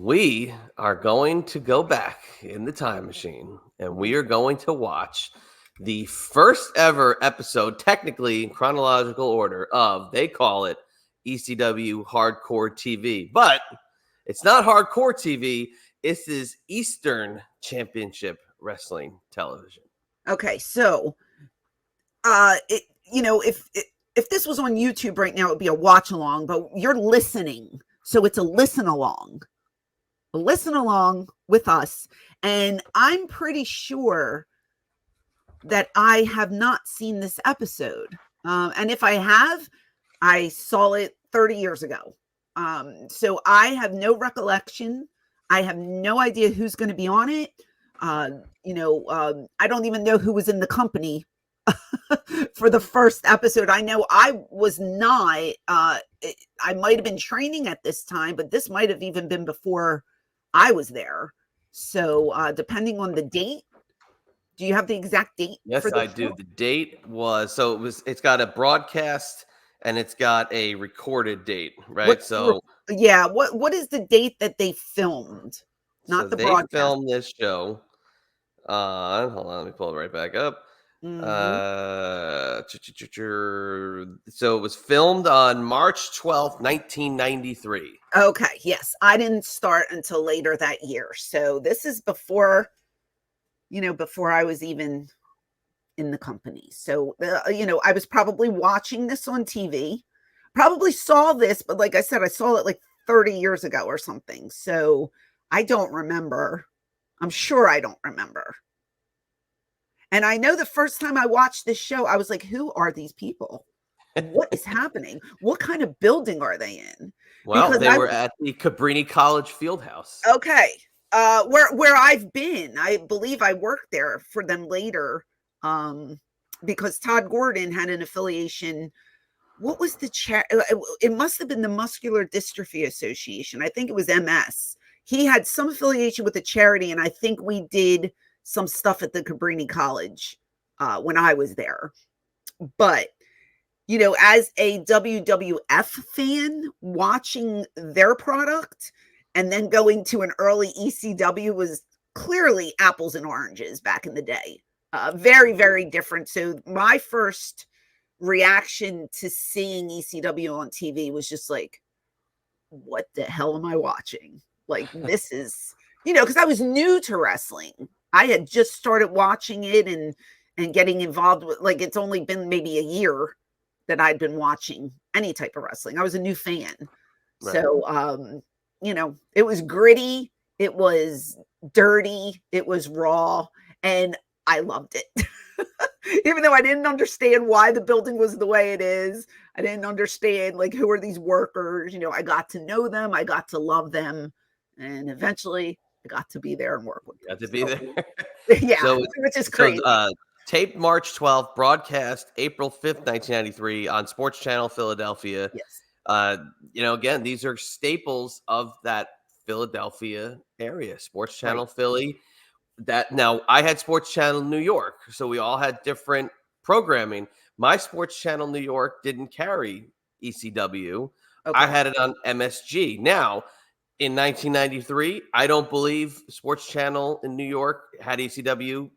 We are going to go back in the time machine and we are going to watch the first ever episode, technically in chronological order, of, they call it ECW Hardcore TV. But it's not Hardcore TV. This is Eastern Championship Wrestling Television. Okay, so, if this was on YouTube right now, it would be a watch along, but you're listening. So it's a listen along. Listen along with us. And I'm pretty sure that I have not seen this episode. And if I have, I saw it 30 years ago. So I have no recollection. I have no idea who's going to be on it. I don't even know who was in the company for the first episode. I know I was not, I might have been training at this time, but this might have even been before I was there. So depending on the date, do you have the exact date? Yes, I do. The date was, it's got a broadcast and it's got a recorded date, right? What is the date that they filmed? Not the broadcast. They filmed this show. Hold on, let me pull it right back up. So it was filmed on March 12th, 1993. Okay, yes. I didn't start until later that year. So this is before I was even in the company. So, I was probably watching this on TV, probably saw this, but like I said, I saw it like 30 years ago or something. So I don't remember. I'm sure I don't remember. And I know the first time I watched this show, I was like, who are these people? What is happening? What kind of building are they in? Well, because they were at the Cabrini College Fieldhouse. Okay. Where I've been. I believe I worked there for them later. Because Todd Gordon had an affiliation. What was the it must have been the Muscular Dystrophy Association. I think it was MS. He had some affiliation with the charity, and I think we did some stuff at the Cabrini College when I was there. But, as a WWF fan, watching their product and then going to an early ECW was clearly apples and oranges back in the day. Very, very different. So my first reaction to seeing ECW on TV was just like, what the hell am I watching? Like, this is, because I was new to wrestling. I had just started watching it and getting involved with, like, it's only been maybe a year that I'd been watching any type of wrestling. I was a new fan. Right. So, it was gritty. It was dirty. It was raw. And I loved it. Even though I didn't understand why the building was the way it is. I didn't understand, like, who are these workers? I got to know them. I got to love them. And eventually I got to be there and work with them. Got to be there. Yeah, which is crazy. Taped March 12th, broadcast April 5th, 1993 on Sports Channel Philadelphia. Yes. Again, these are staples of that Philadelphia area. Sports Channel Philly. Now I had Sports Channel New York, so we all had different programming. My Sports Channel New York didn't carry ECW. Okay. I had it on MSG. Now, in 1993, I don't believe Sports Channel in New York had ECW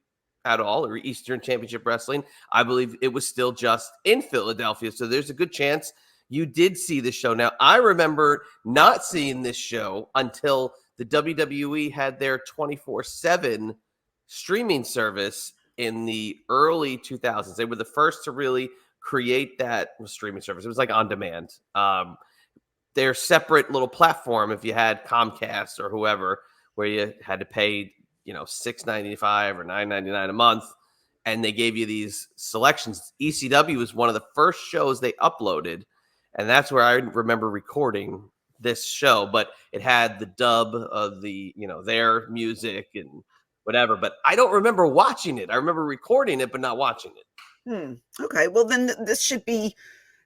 at all, or Eastern Championship Wrestling. I believe it was still just in Philadelphia. So there's a good chance you did see the show. Now, I remember not seeing this show until the WWE had their 24/7 streaming service in the early 2000s. They were the first to really create that streaming service. It was like on demand. Their separate little platform, if you had Comcast or whoever, where you had to pay, $6.95 or $9.99 a month, and they gave you these selections. ECW was one of the first shows they uploaded, and that's where I remember recording this show. But it had the dub of the, their music and whatever. But I don't remember watching it. I remember recording it, but not watching it. Okay, well then this should be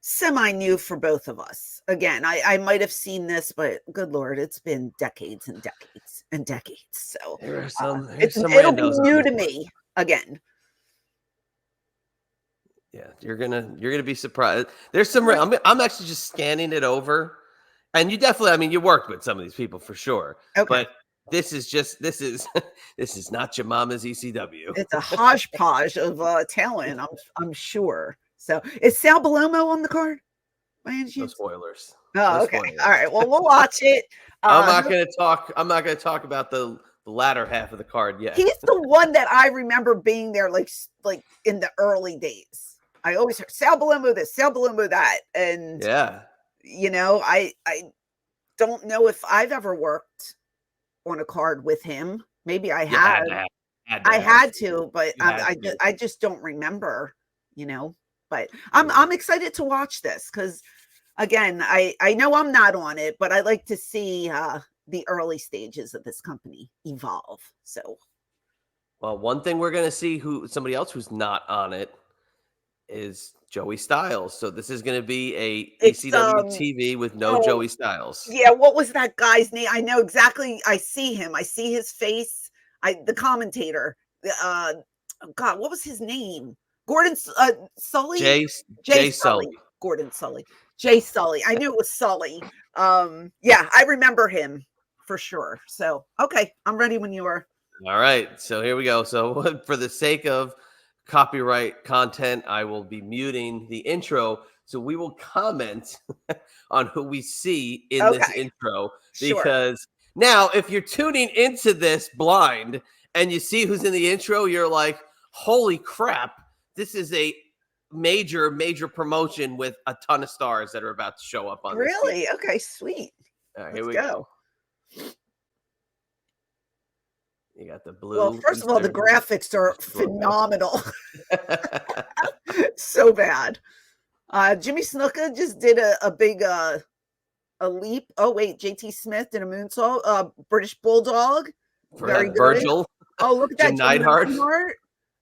semi-new for both of us. Again, I might have seen this, but good Lord, it's been decades and decades and decades. So it'll be new to me again. Yeah, you're gonna be surprised. There's some. I'm actually just scanning it over, And you definitely, I mean, you worked with some of these people for sure, Okay. but this is this is not your mama's ECW. It's a hodgepodge of talent, I'm sure. So is Sal Balomo on the card by any No chance? spoilers. No Oh, okay. All spoilers. right. Well, we'll watch it. I'm not gonna talk about the latter half of the card yet. He's the one that I remember being there, like in the early days. I always heard Sal Balomo this, Sal Balomo that, and Yeah. I don't know if I've ever worked on a card with him. Maybe I You had. had to have. Had to I have. had to, but You had to. I just don't remember, But Yeah. I'm excited to watch this because, again, I know I'm not on it, but I like to see the early stages of this company evolve. So Well, one thing we're gonna see somebody else who's not on it is Joey Styles. So this is gonna be a it's ECW TV with no oh Joey Styles. yeah, what was that guy's name? I know exactly. I see him. I see his face. The commentator. Uh, God, what was his name? Gordon Sully. Jay Jay Jay Sully. Sully. Gordon Sully. Jay Sully. I knew it was Sully. Yeah, I remember him for sure. So okay, I'm ready when you are. All right, so here we go. So for the sake of copyright content, I will be muting the intro. So we will comment on who we see in this Okay, intro sure. because now if you're tuning into this blind and you see who's in the intro, you're like, holy crap, this is a major promotion with a ton of stars that are about to show up on this TV. Really? Okay, sweet. All right, Let's here we go. You got the blue. Well, first of all, the graphics are phenomenal. So bad. Jimmy Snuka just did a big a leap. Oh wait, JT Smith did a moonsault. British Bulldog. Very good. Virgil. Oh, look at that. Jim Neidhart.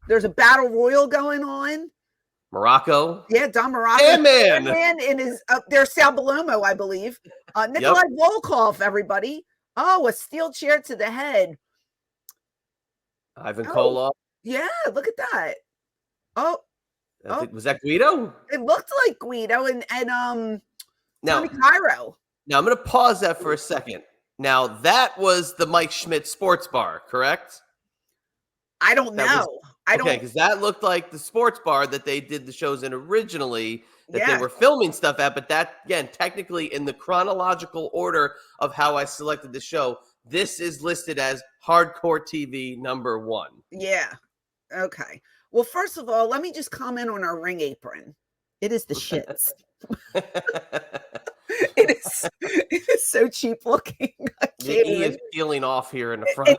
There's a battle royal going on. Morocco. Yeah, Don Morocco. Sandman in his there's Sal Balomo, I believe. Nikolai Volkov, everybody. Oh, a steel chair to the head. Ivan Koloff. Yeah, look at that. Oh, was that Guido? It looked like Guido and now, Tommy Cairo. Now I'm going to pause that for a second. Now that was the Mike Schmidt Sports Bar, correct? I don't know. Okay, because that looked like the sports bar that they did the shows in originally that they Yeah. were filming stuff at. But that, again, technically in the chronological order of how I selected the show, this is listed as Hardcore TV #1. Yeah. Okay. Well, first of all, let me just comment on our ring apron. It is the shits. It is so cheap looking. He is peeling off here in the front.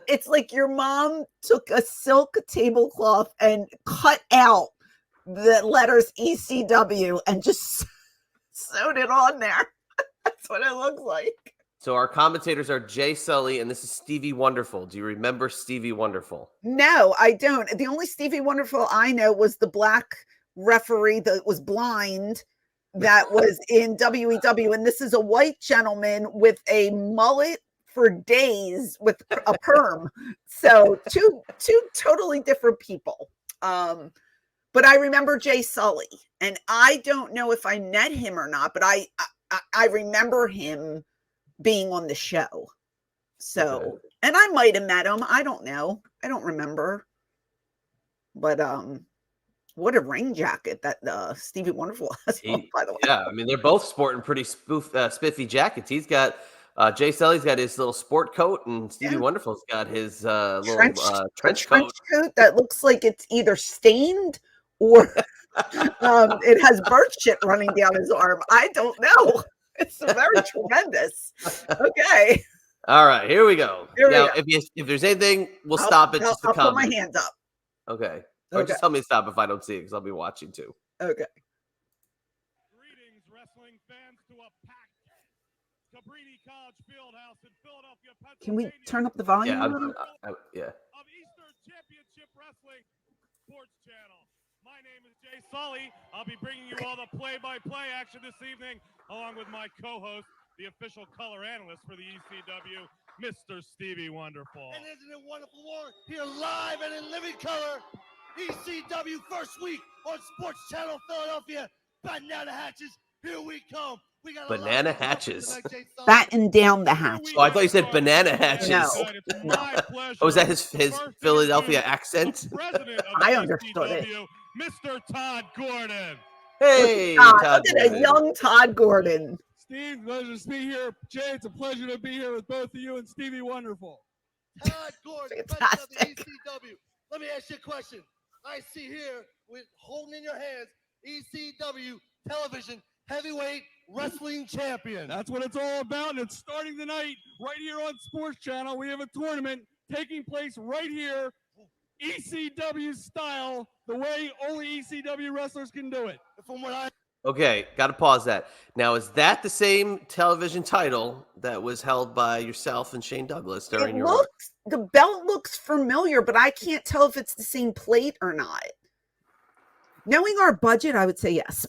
It's like your mom took a silk tablecloth and cut out the letters ECW and just sewed it on there. That's what it looks like. So our commentators are Jay Sully and this is Stevie Wonderful. Do you remember Stevie Wonderful? No, I don't. The only Stevie Wonderful I know was the black referee that was blind that was in WEW. And this is a white gentleman with a mullet for days with a perm. So two totally different people. But I remember Jay Sully, and I don't know if I met him or not, but I remember him being on the show. So, okay. And I might have met him. I don't know. I don't remember. But what a rain jacket that Stevie Wonderful has on, by the way. Yeah, I mean they're both sporting pretty spiffy jackets. He's got Jay Sully's got his little sport coat, and Stevie Wonderful's got his little trench coat that looks like it's either stained or it has bird shit running down his arm. I don't know. It's very tremendous. Okay. All right, here we go. Now, if there's anything, we'll stop it just to comment. I'll put my hands up. Okay. Or just tell me to stop if I don't see it, because I'll be watching too. Okay. Greetings, wrestling fans, to a packed Cabrini College Fieldhouse in Philadelphia, Pennsylvania. Can we turn up the volume? Yeah. Of Eastern Championship Wrestling Sports Channel. My name is Jay Sully. I'll be bringing you all the play-by-play action this evening, along with my co-host, the official color analyst for the ECW, Mr. Stevie Wonderful. And isn't it wonderful, Warren? Here live and in living color, ECW first week on Sports Channel Philadelphia. Batten down the hatches. Here we come. We got Banana a lot of hatches. tonight, Jay Sully. Batten down the hatch. Oh, I thought you said banana hatches. No. It's my pleasure Oh, was that his to first Philadelphia introduce accent? the president of I the understood it. ECW, Mr. Todd Gordon. Hey, God, Todd look at a Gordon. young Todd Gordon. Steve, pleasure to be here. Jay, it's a pleasure to be here with both of you and Stevie Wonderful. Todd Gordon, president of Fantastic. the ECW. Let me ask you a question. I see here with holding in your hands ECW television heavyweight wrestling champion. That's what it's all about, and it's starting tonight right here on Sports Channel. We have a tournament taking place right here, ECW style, the way only ECW wrestlers can do it. From what I Okay, got to pause that. Now, is that the same television title that was held by yourself and Shane Douglas during your run? The belt looks familiar, but I can't tell if it's the same plate or not. Knowing our budget, I would say yes.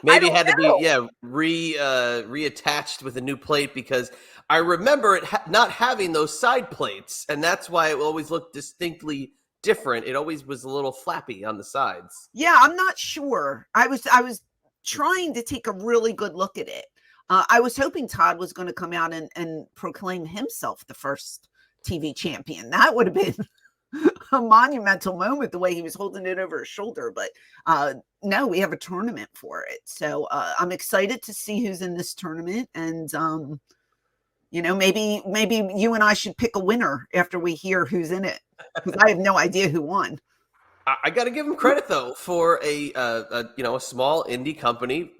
Maybe it don't had to know. be reattached with a new plate, because I remember it not having those side plates, and that's why it always looked distinctly different. It always was a little flappy on the sides. Yeah, I'm not sure. I was trying to take a really good look at it. I was hoping Todd was going to come out and proclaim himself the first TV champion. That would have been a monumental moment, the way he was holding it over his shoulder. But no, we have a tournament for it. So I'm excited to see who's in this tournament. And, maybe you and I should pick a winner after we hear who's in it, because I have no idea who won. I got to give him credit, though, for a small indie company.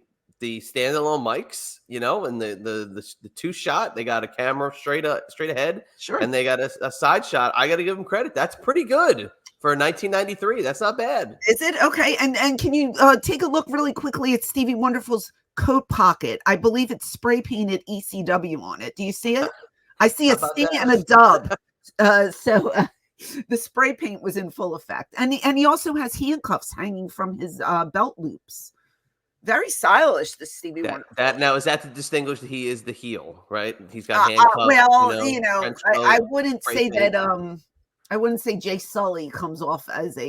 The standalone mics, and the two shot. They got a camera straight ahead, Sure. and they got a side shot. I got to give them credit. That's pretty good for 1993. That's not bad. Is it okay? And can you take a look really quickly at Stevie Wonderful's coat pocket? I believe it's spray painted ECW on it. Do you see it? I see a C and a dub. So the spray paint was in full effect, and he also has handcuffs hanging from his belt loops. Very stylish, the Stevie Wonderful. That now, is that to distinguish that he is the heel, right? He's got handcuffs. I wouldn't say that. I wouldn't say Jay Sully comes off as a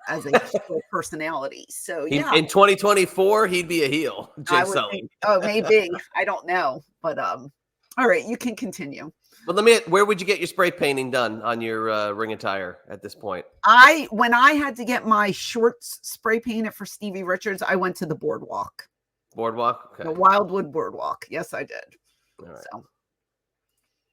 heel personality. So yeah, in 2024, he'd be a heel. Jay Sully. Maybe. I don't know, but all right, you can continue. But where would you get your spray painting done on your ring attire at this point? When I had to get my shorts spray painted for Stevie Richards, I went to the Boardwalk. Boardwalk? Okay. The Wildwood Boardwalk. Yes, I did. All right. So.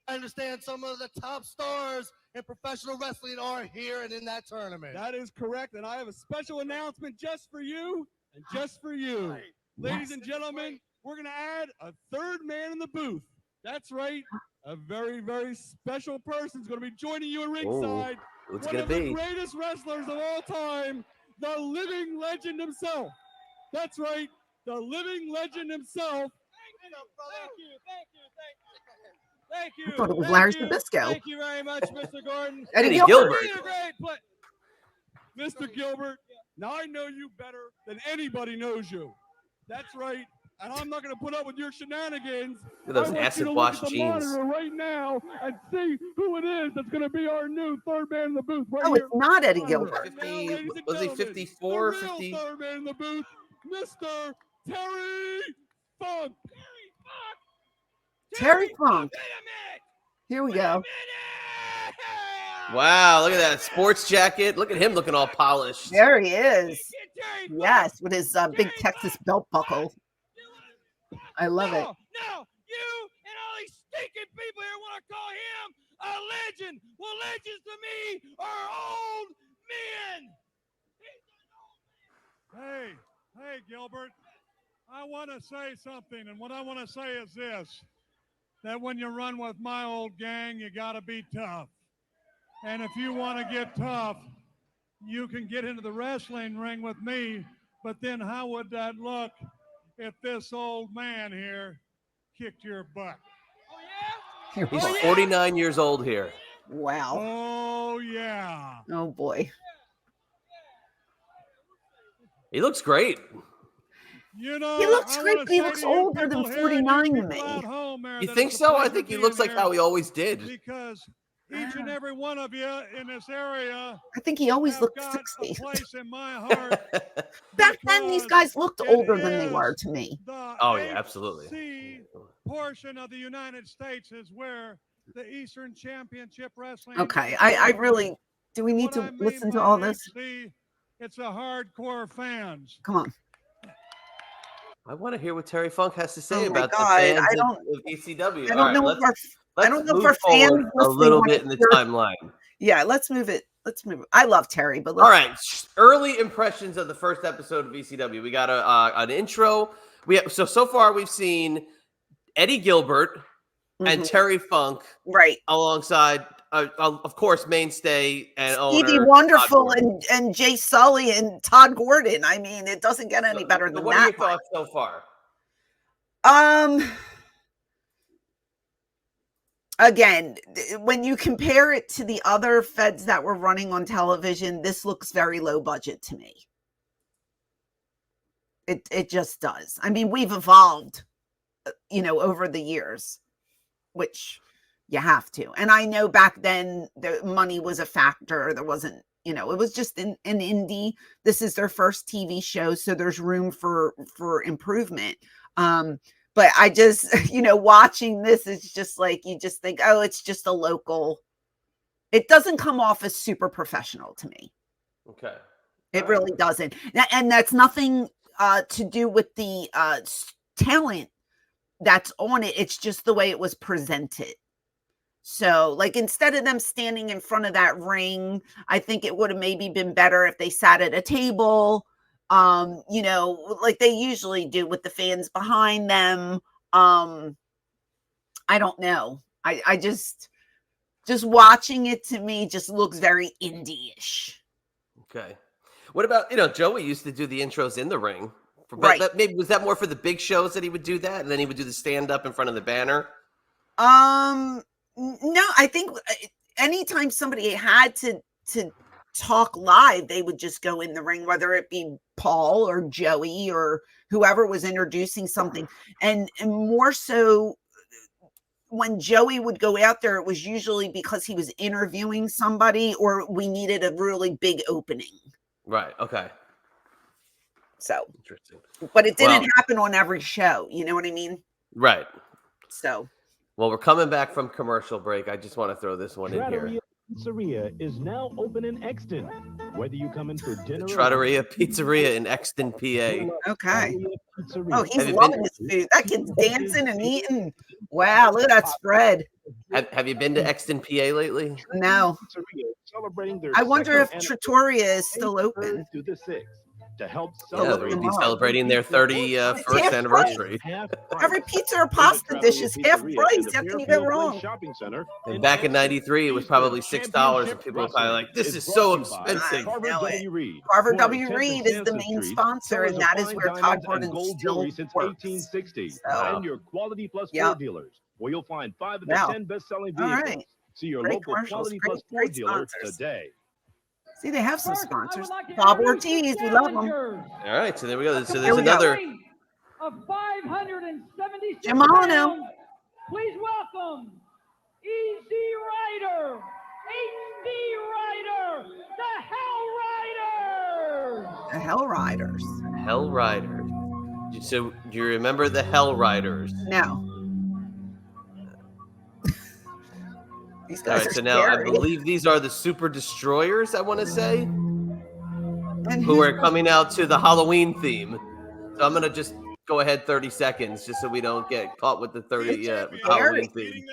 I understand some of the top stars in professional wrestling are here and in that tournament. That is correct, and I have a special announcement just for you and just for you. Right. Ladies and gentlemen, we're going to add a third man in the booth. That's right. A very, very special person is going to be joining you at ringside. What's One going of to the be? greatest wrestlers of all time, the living legend himself. That's right, the living legend himself. Thank you. I thought it was Larry Zbyszko. Thank you very much, Mr. Gordon. Eddie Gilbert. Mr. Gilbert, now I know you better than anybody knows you. That's right. And I'm not going to put up with your shenanigans. Look at those I want you acid to wash look at the jeans. monitor right now and see who it is that's going to be our new third man in the booth. Right Oh, here. it's not Eddie Now, Gilbert. ladies and Was he gentlemen, 54, the real 50? third man in the booth, Mr. Terry Funk. Terry Funk. Wait a minute. Here we Wait a go. minute. Wow, look at that sports jacket. Look at him looking all polished. There he is. Terry Funk. Yes, with his big Terry Texas Funk. belt buckle. I love it. No, you and all these stinking people here want to call him a legend. Well, legends to me are old men. Hey, Gilbert, I want to say something, and what I want to say is this, that when you run with my old gang, you got to be tough. And if you want to get tough, you can get into the wrestling ring with me, but then how would that look if this old man here kicked your butt? Here we He's go. 49 years old here. Wow. Oh, yeah. Oh boy. He looks great. You know, He looks I great, wanna but he say looks to you older than people here, 49 you to people me. at home there, You that think it's a so? I pleasure think he being looks like here how he always did. because each and every one of you in this area I think he always have looked got 60. a place in my heart. Back then, these because guys looked it older than they is were to me. the Oh, yeah, absolutely. HC portion of the United States is where the Eastern Championship Wrestling. Okay, is I celebrated. really, do we need What to I mean listen to by all this? HC, it's a hardcore fans. Come on. I want to hear what Terry Funk has to say Oh my about the God, fans I of don't, ECW. I All don't right, know if our, I let's don't know if move our fans forward a listening little want bit to in the hear. timeline. Yeah, let's move it. Let's move it. I love Terry, but All let's. right, early impressions of the first episode of ECW. We got an intro. So far we've seen Eddie Gilbert and Mhm. Terry Funk Right. alongside, of course, mainstay and Stevie owner Wonderful Todd Gordon. and Jay Sully and Todd Gordon. I mean, it doesn't get any better So than what are your that. thoughts so far? Again, when you compare it to the other feds that were running on television, this looks very low budget to me. It just does. I mean, we've evolved, over the years, which you have to. And I know back then the money was a factor. There wasn't, it was just an indie. This is their first TV show, so there's room for improvement. But I just, watching this is just like, you just think, oh, it's just a local. It doesn't come off as super professional to me. Okay. It really doesn't. And that's nothing to do with the talent that's on it. It's just the way it was presented. So, like, instead of them standing in front of that ring, I think it would have maybe been better if they sat at a table, like they usually do with the fans behind them. I don't know. I just watching it to me just looks very indie-ish. Okay. What about, Joey used to do the intros in the ring. Right. Maybe was that more for the big shows that he would do that, and then he would do the stand up in front of the banner? No, I think anytime somebody had to talk live, they would just go in the ring, whether it be Paul or Joey or whoever was introducing something. And more so when Joey would go out there, it was usually because he was interviewing somebody or we needed a really big opening. Right. Okay. So interesting. But it didn't happen on every show. You know what I mean? Right. So. Well, we're coming back from commercial break. I just want to throw this one in here. Pizzeria is now open in Exton. Whether you come in for dinner, Trattoria Pizzeria in Exton, PA. Okay. Oh, he's loving his food. That kid's dancing and eating. Wow, look at that spread. Have you been to Exton, PA lately? No. I wonder if Trattoria is still open. To help celebrate. They'll be celebrating their 31st anniversary. Every pizza or pasta dish is half price. How can you go wrong? And back in '93, it was probably $6, and people were probably like, "This is so expensive." Carver W. Reed is the main sponsor, and that is where Todd Gordon still works. Since 1860. And your Quality Plus 4 dealers, where you'll find 5 of the 10 best-selling vehicles. See your local Quality Plus 4 dealer today. See, they have some sponsors. Bob Ortiz, we love them. All right, so there we go. So there's another. Of 576 Germano. pounds, please welcome Easy Rider, HD Rider, the Hell Riders. The Hell Riders. Hell Riders. So do you remember the Hell Riders? No. These guys All right, so now I believe these are the Super Destroyers, I want to say, who are coming out to the Halloween theme. So I'm going to just go ahead 30 seconds just so we don't get caught with the Halloween theme.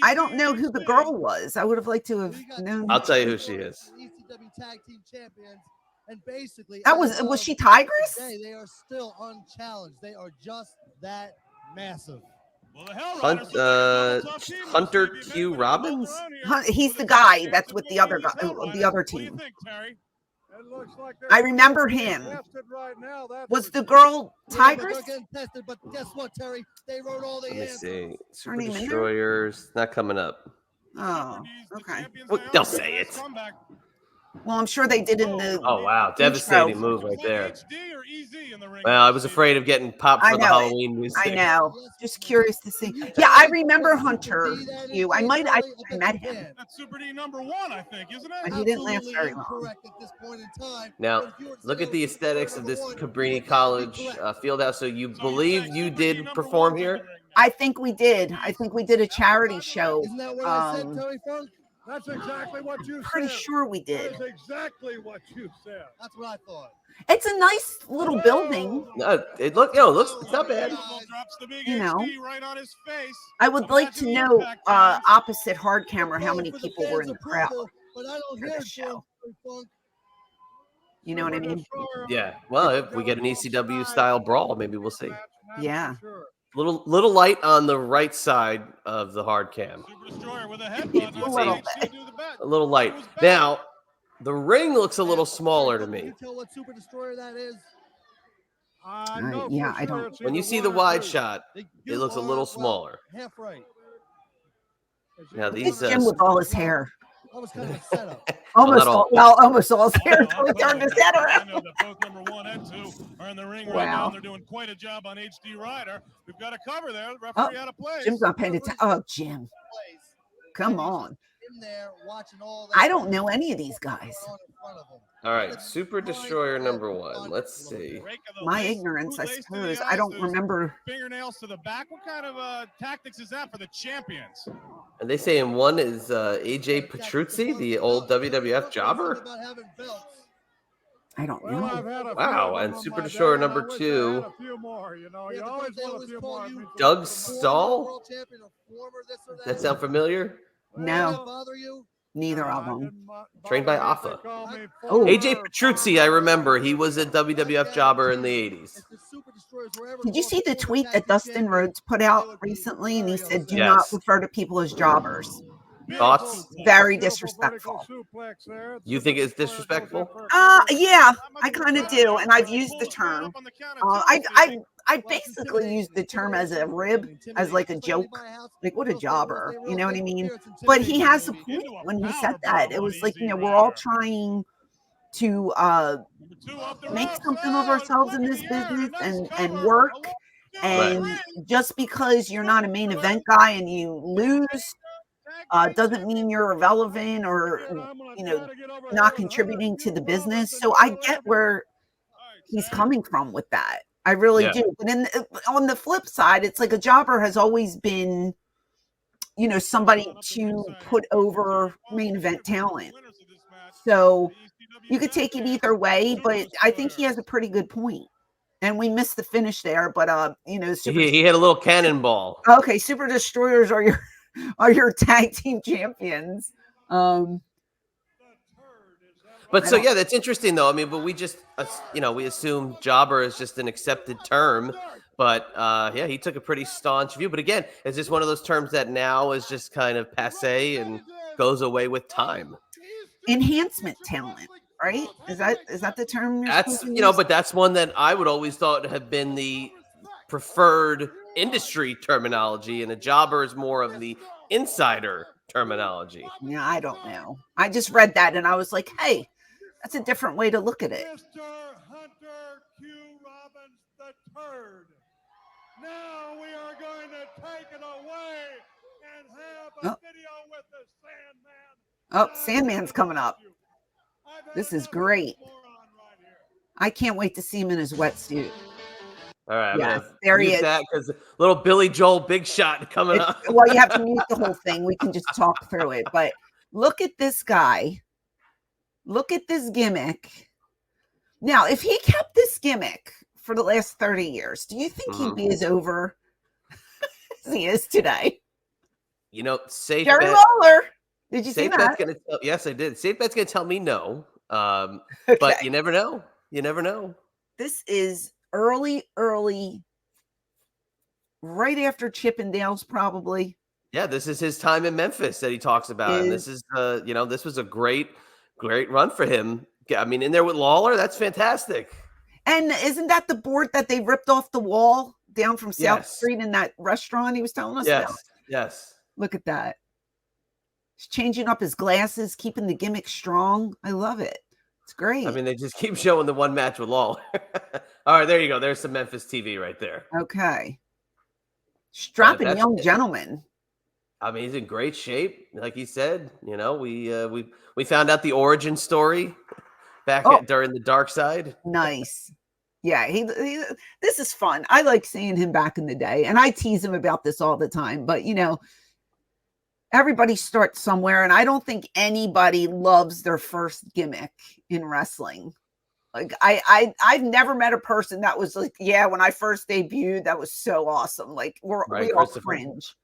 I don't know who the girl was. I would have liked to have known. I'll tell you who she is. ECW Tag Team Champions. And basically, that was she Tigress? They are still unchallenged. They are just that massive. Hunter Q. Robbins? He's the guy that's with the other guy, the other team. I remember him. Was the girl Tigress? But guess what, Terry? They wrote all the Let me see. Super name in there? Destroyers. Not coming up. Oh, okay. Well, they'll say it. Well, I'm sure they did in the. Oh wow, devastating move right there. HD or EZ in the ring? Well, I was afraid of getting popped for the Halloween music. I know. Just curious to see. Yeah, I remember Hunter. I met him. That's Super D #1, I think, isn't it? But he didn't last very long. Now, look at the aesthetics of this Cabrini College Fieldhouse. So you believe you did perform here? I think we did. I think we did a charity show. Isn't that what I said, Terry Funk? That's exactly what you said. Pretty sure we did. That is exactly what you said. That's what I thought. It's a nice little building. No, it's not bad. You know, right on his face. I would like to know opposite hard camera how many people were in the crowd But I don't for hear the show. Funk. You know what I mean? Yeah. Well, if we get an ECW style brawl, maybe we'll see. Yeah. Little light on the right side of the hard cam. A little light. Now, the ring looks a little smaller to me. Can you tell what Super Destroyer that is? Yeah, I don't. When you see the wide shot, it looks a little smaller. Half right. Now these Jim with all his hair. That was kind of a setup. Almost all his hair until he turned his head around. I know that both #1 and 2 are in the ring right now. They're doing quite a job on HD Rider. We've got a cover there. The referee out of play. Jim's not paying attention. Oh, Jim. Come on. I don't know any of these guys. All right, Super Destroyer #1. Let's see. My ignorance, I suppose. I don't remember. Fingernails to the back. What kind of tactics is that for the champions? And they say in one is AJ Petruzzi, the old WWF jobber. I don't know. Wow, and Super Destroyer #2. Doug Stahl? That sound familiar? No. Neither of them. Trained by Alpha. Oh, AJ Petruzzi, I remember. He was a WWF jobber in the 80s. Did you see the tweet that Dustin Rhodes put out recently? And he said, do not refer to people as jobbers. Thoughts? Very disrespectful. You think it's disrespectful? Yeah, I kind of do. And I've used the term. I basically used the term as a rib, as like a joke. Like, what a jobber. You know what I mean? But he has a point when he said that. It was like, we're all trying to make something of ourselves in this business and work. And just because you're not a main event guy and you lose, doesn't mean you're irrelevant or, not contributing to the business. So I get where he's coming from with that. I really do. But on the flip side, it's like a jobber has always been, somebody to put over main event talent. So you could take it either way, but I think he has a pretty good point. And we missed the finish there, but he hit a little cannonball. Okay, Super Destroyers are your tag team champions. But so, that's interesting, though. I mean, but we just, we assume jobber is just an accepted term. But, he took a pretty staunch view. But again, is this one of those terms that now is just kind of passé and goes away with time? Enhancement talent, right? Is that the term? That's, but that's one that I would always thought had been the preferred industry terminology. And a jobber is more of the insider terminology. Yeah, I don't know. I just read that and I was like, hey, that's a different way to look at it. Mr. Hunter Q. Robbins III. Now we are going to take it away and have a video with the Sandman. Oh, Sandman's coming up. This is great. I can't wait to see him in his wetsuit. All right, yes, there he is. Because little Billy Joel Big Shot coming up. Well, you have to mute the whole thing. We can just talk through it. But look at this guy. Look at this gimmick. Now, if he kept this gimmick for the last 30 years, do you think he'd be as over as he is today? Safe Jerry bet. Lawler. Did you see that? Yes, I did. Safe bet's going to tell me no. Okay. But you never know. You never know. This is early, right after Chippendales, probably. Yeah, this is his time in Memphis that he talks about. And this is, this was a great run for him. I mean, in there with Lawler, that's fantastic. And isn't that the board that they ripped off the wall down from South Street in that restaurant he was telling us about? Yes. Look at that. He's changing up his glasses, keeping the gimmick strong. I love it. It's great. I mean, they just keep showing the one match with Lawler. All right, there you go. There's some Memphis TV right there. Okay. Strapping young gentleman. I mean, he's in great shape. Like he said, you know, we found out the origin story back during the Dark Side. Nice. Yeah, he this is fun. I like seeing him back in the day, and I tease him about this all the time. But you know, everybody starts somewhere, and I don't think anybody loves their first gimmick in wrestling. Like I've never met a person that was like, yeah, when I first debuted, that was so awesome. Like we all cringe.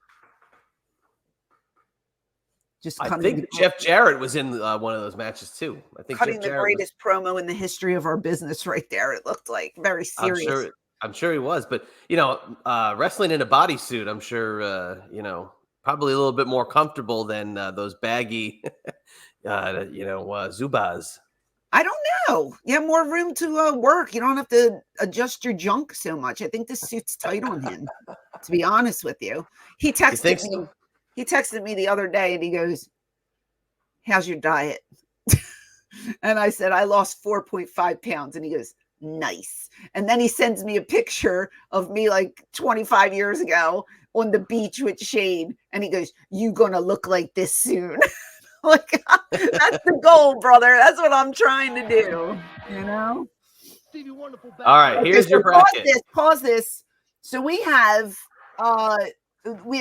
I think Jeff Jarrett was in one of those matches too. I think cutting the greatest promo in the history of our business right there. It looked like very serious. I'm sure he was, but you know, wrestling in a bodysuit, I'm sure you know, probably a little bit more comfortable than those baggy, you know, Zubaz. I don't know. You have more room to work. You don't have to adjust your junk so much. I think this suit's tight on him. To be honest with you, he texted me. He texted me the other day and he goes, "How's your diet?" And I said, "I lost 4.5 pounds." And he goes, "Nice." And then he sends me a picture of me like 25 years ago on the beach with Shane. And he goes, "You gonna look like this soon." Like, that's the goal, brother. That's what I'm trying to do, you know? All right, here's your bracket. Pause this. So we have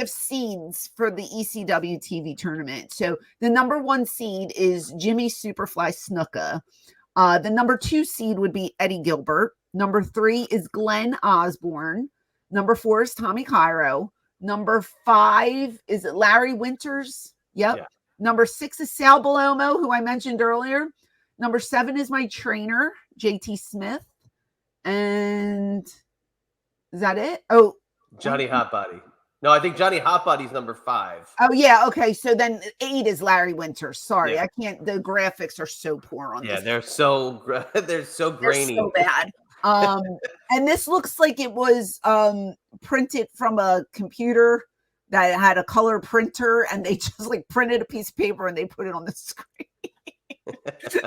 seeds for the ECW TV tournament. So the number 1 seed is Jimmy Superfly Snuka. The number 2 seed would be Eddie Gilbert. Number 3 is Glenn Osborne. Number 4 is Tommy Cairo. Number 5 is Larry Winters. Yep. Yeah. Number 6 is Sal Balomo, who I mentioned earlier. Number 7 is my trainer, JT Smith. And is that it? Oh, Johnny Hotbody. No, I think Johnny Hotbody's number 5. Oh, yeah. Okay. So then 8 is Larry Winters. Sorry. Yeah. I can't. The graphics are so poor on this. Yeah, they're so grainy. They're so bad. And this looks like it was printed from a computer that had a color printer, and they just like printed a piece of paper and they put it on the screen.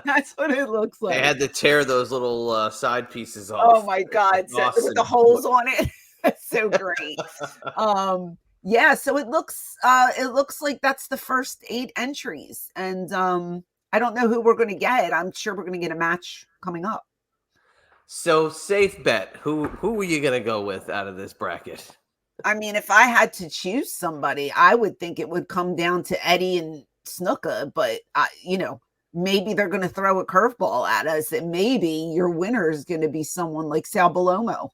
That's what it looks like. They had to tear those little side pieces off. Oh my God. Awesome. With the holes on it. That's so great. Yeah, so it looks like that's the first 8 entries. And I don't know who we're going to get. I'm sure we're going to get a match coming up. So safe bet. Who are you going to go with out of this bracket? I mean, if I had to choose somebody, I would think it would come down to Eddie and Snuka, but you know, maybe they're going to throw a curveball at us, and maybe your winner is going to be someone like Sal Balomo.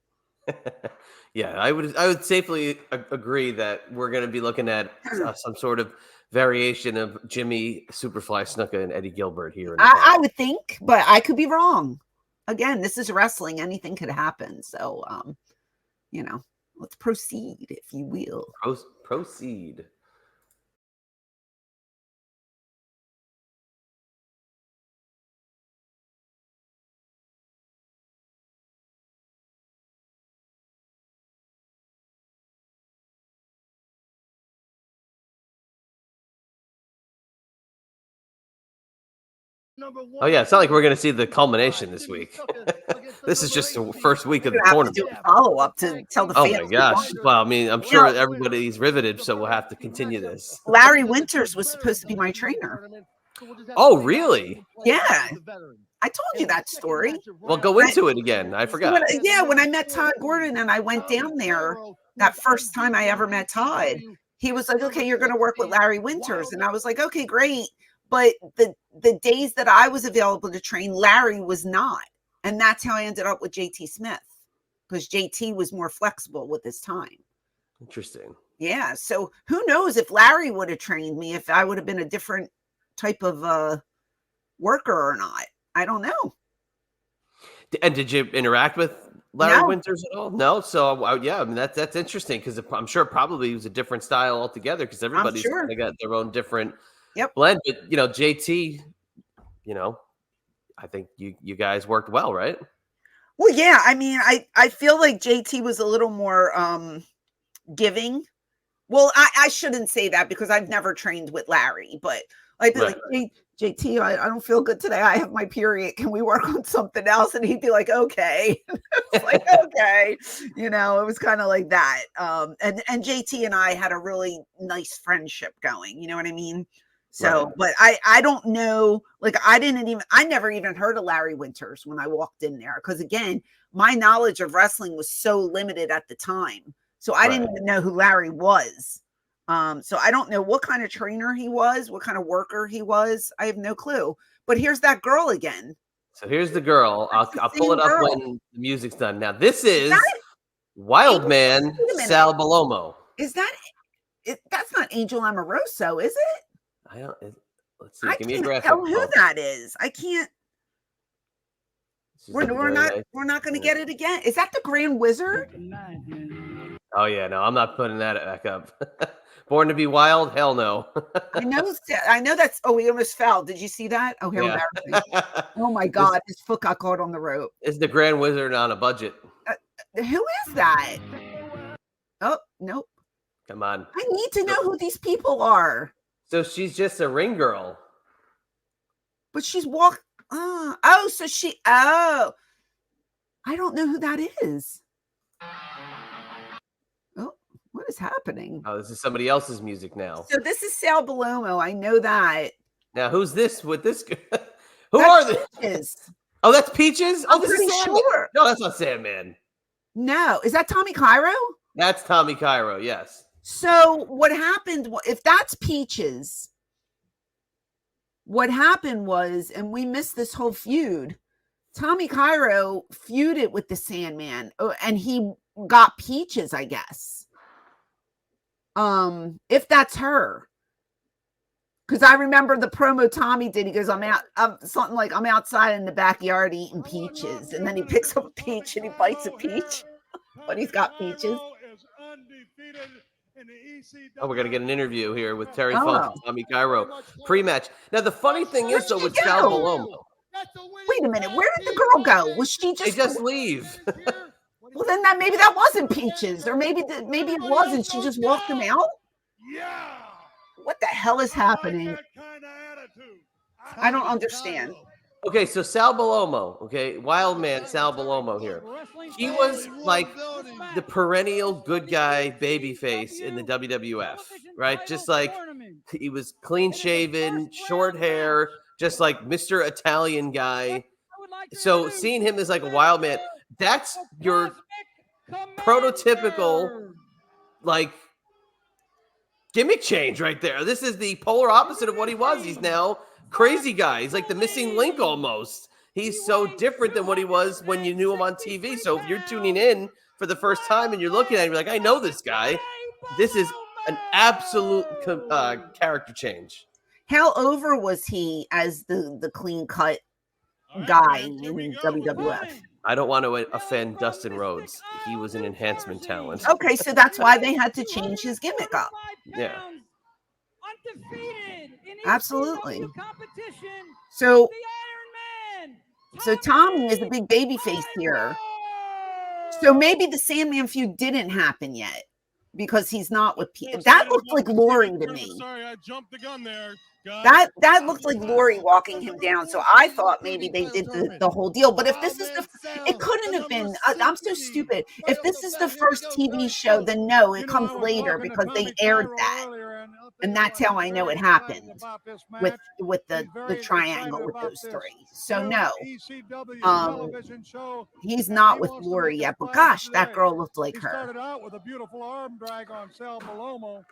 Yeah, I would safely agree that we're going to be looking at some sort of variation of Jimmy Superfly Snuka and Eddie Gilbert here. I would think, but I could be wrong. Again, this is wrestling; anything could happen. So, you know. Let's proceed, if you will. Proceed. Oh yeah, it's not like we're going to see the culmination this week. This is just the first week of the tournament. Do a follow-up to tell the fans. Oh my gosh! Well, I mean, I'm sure everybody's riveted, so we'll have to continue this. Larry Winters was supposed to be my trainer. Oh, really? Yeah. I told you that story. Well, go into it again. I forgot. When I met Todd Gordon and I went down there that first time I ever met Todd, he was like, "Okay, you're going to work with Larry Winters," and I was like, "Okay, great." But the days that I was available to train, Larry was not. And that's how I ended up with JT Smith, because JT was more flexible with his time. Interesting. Yeah. So who knows if Larry would have trained me, if I would have been a different type of worker or not. I don't know. And did you interact with Larry Winters at all? No. So yeah, I mean, that's interesting, because I'm sure probably it was a different style altogether, because everybody's kind of got their own different blend. But you know, JT, you know, I think you guys worked well, right? Well, yeah. I mean, I feel like JT was a little more giving Well, I shouldn't say that because I've never trained with Larry, but I'd be like, hey, JT, I don't feel good today. I have my period. Can we work on something else? And he'd be like, okay. It's like, okay. You know, it was kind of like that. And JT and I had a really nice friendship going. You know what I mean? So, but I don't know, like, I never even heard of Larry Winters when I walked in there. Cause again, my knowledge of wrestling was so limited at the time. So I didn't even know who Larry was. So I don't know what kind of trainer he was, what kind of worker he was. I have no clue. But here's that girl again. So here's the girl. I'll pull it up when the music's done. Now this is Wild Man Sal Balomo. Is that it? That's not Angel Amoroso, is it? I don't. Let's see. Give me a graphic. Tell who that is. I can't. We're not going to get it again. Is that the Grand Wizard? Oh yeah, no, I'm not putting that back up. Born to be Wild? Hell no. I know that's. Oh, we almost fell. Did you see that? Oh, how embarrassing! Oh my God, his foot got caught on the rope. It's the Grand Wizard on a budget. Who is that? Oh nope. Come on. I need to know who these people are. So she's just a ring girl. But she's I don't know who that is. Oh, what is happening? Oh, this is somebody else's music now. So this is Sal Balomo. I know that. Now, who's this with this? Who are they? Peaches. Oh, that's Peaches? Oh, this is Sandman. Sure. No, that's not Sandman. No. Is that Tommy Cairo? That's Tommy Cairo, yes. So what happened, if that's Peaches, what happened was, and we missed this whole feud, Tommy Cairo feuded with the Sandman, and he got Peaches, I guess. If that's her. Because I remember the promo Tommy did. He goes, I'm outside in the backyard eating peaches. And then he picks up a peach and he bites a peach. But he's got peaches. Oh, we're going to get an interview here with Terry Funk and Tommy Cairo. Pre-match. Now, the funny thing is, though, with Sal Balomo. Wait a minute. Where did the girl go? Was she just... They just leave. Well, then maybe that wasn't Peaches. Or maybe it wasn't. She just walked him out? Yeah. What the hell is happening? I don't understand. Okay, so Sal Balomo, Wild Man Sal Balomo here. He was like the perennial good guy babyface in the WWF, right? Just like he was clean shaven, short hair, just like Mr. Italian guy. So seeing him as like a wild man, that's your prototypical like gimmick change right there. This is the polar opposite of what he was. He's now crazy guy. He's like the missing link almost. He's so different than what he was when you knew him on TV. So if you're tuning in for the first time and you're looking at him, you're like, I know this guy. This is an absolute character change. How over was he as the clean cut guy in WWF? I don't want to offend Dustin Rhodes. He was an enhancement talent. Okay, so that's why they had to change his gimmick up. Yeah. Absolutely. So Tommy is a big baby face here. So maybe the Sandman feud didn't happen yet because he's not with people. That looked like Lori to me. Sorry, I jumped the gun there. That looked like Lori walking him down. So I thought maybe they did the whole deal. But if this is it couldn't have been. I'm so stupid. If this is the first TV show, then no, it comes later because they aired that. And that's how I know it happened with the triangle with those three. So no, he's not with Lori yet. But gosh, that girl looked like her.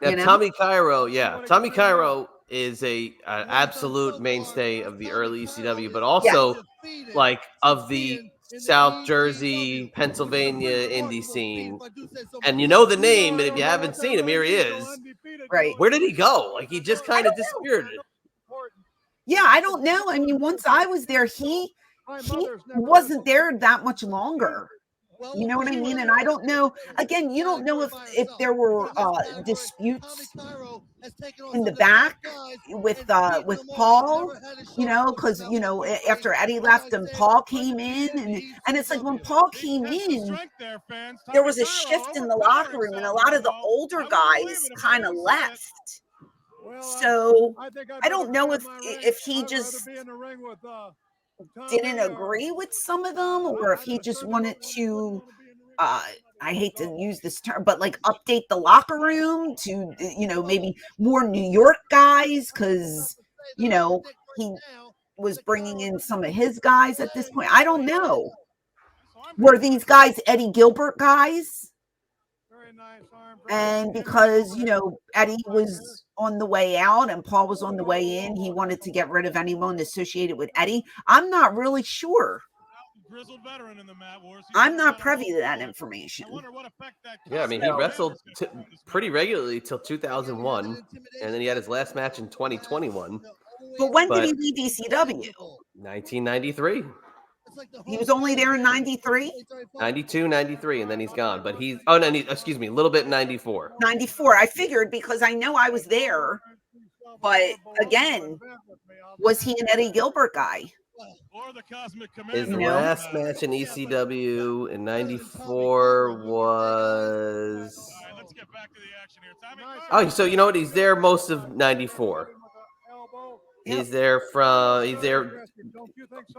Now, Tommy Cairo, Tommy Cairo is an absolute mainstay of the early ECW, but also like of the South Jersey, Pennsylvania indie scene. And you know the name, and if you haven't seen him, here he is. Right. Where did he go? Like he just kind of disappeared. Yeah, I don't know. I mean, once I was there, he wasn't there that much longer. You know what I mean? And I don't know. Again, you don't know if there were disputes in the back with Paul. You know, because after Eddie left and Paul came in, and it's like when Paul came in, there was a shift in the locker room, and a lot of the older guys kind of left. So I don't know if he just didn't agree with some of them, or if he just wanted to I hate to use this term, but like update the locker room to maybe more New York guys, because he was bringing in some of his guys at this point. I don't know. Were these guys Eddie Gilbert guys? And because Eddie was on the way out and Paul was on the way in, he wanted to get rid of anyone associated with Eddie. I'm not really sure. I'm not privy to that information. Yeah, I mean, he wrestled pretty regularly till 2001, and then he had his last match in 2021. But when did he leave ECW? 1993. He was only there in 93? 92, 93, and then he's gone. But excuse me, a little bit in 94. 94. I figured, because I know I was there. But again, was he an Eddie Gilbert guy? His last match in ECW in 94 was... Oh, so you know what? He's there most of 94. He's there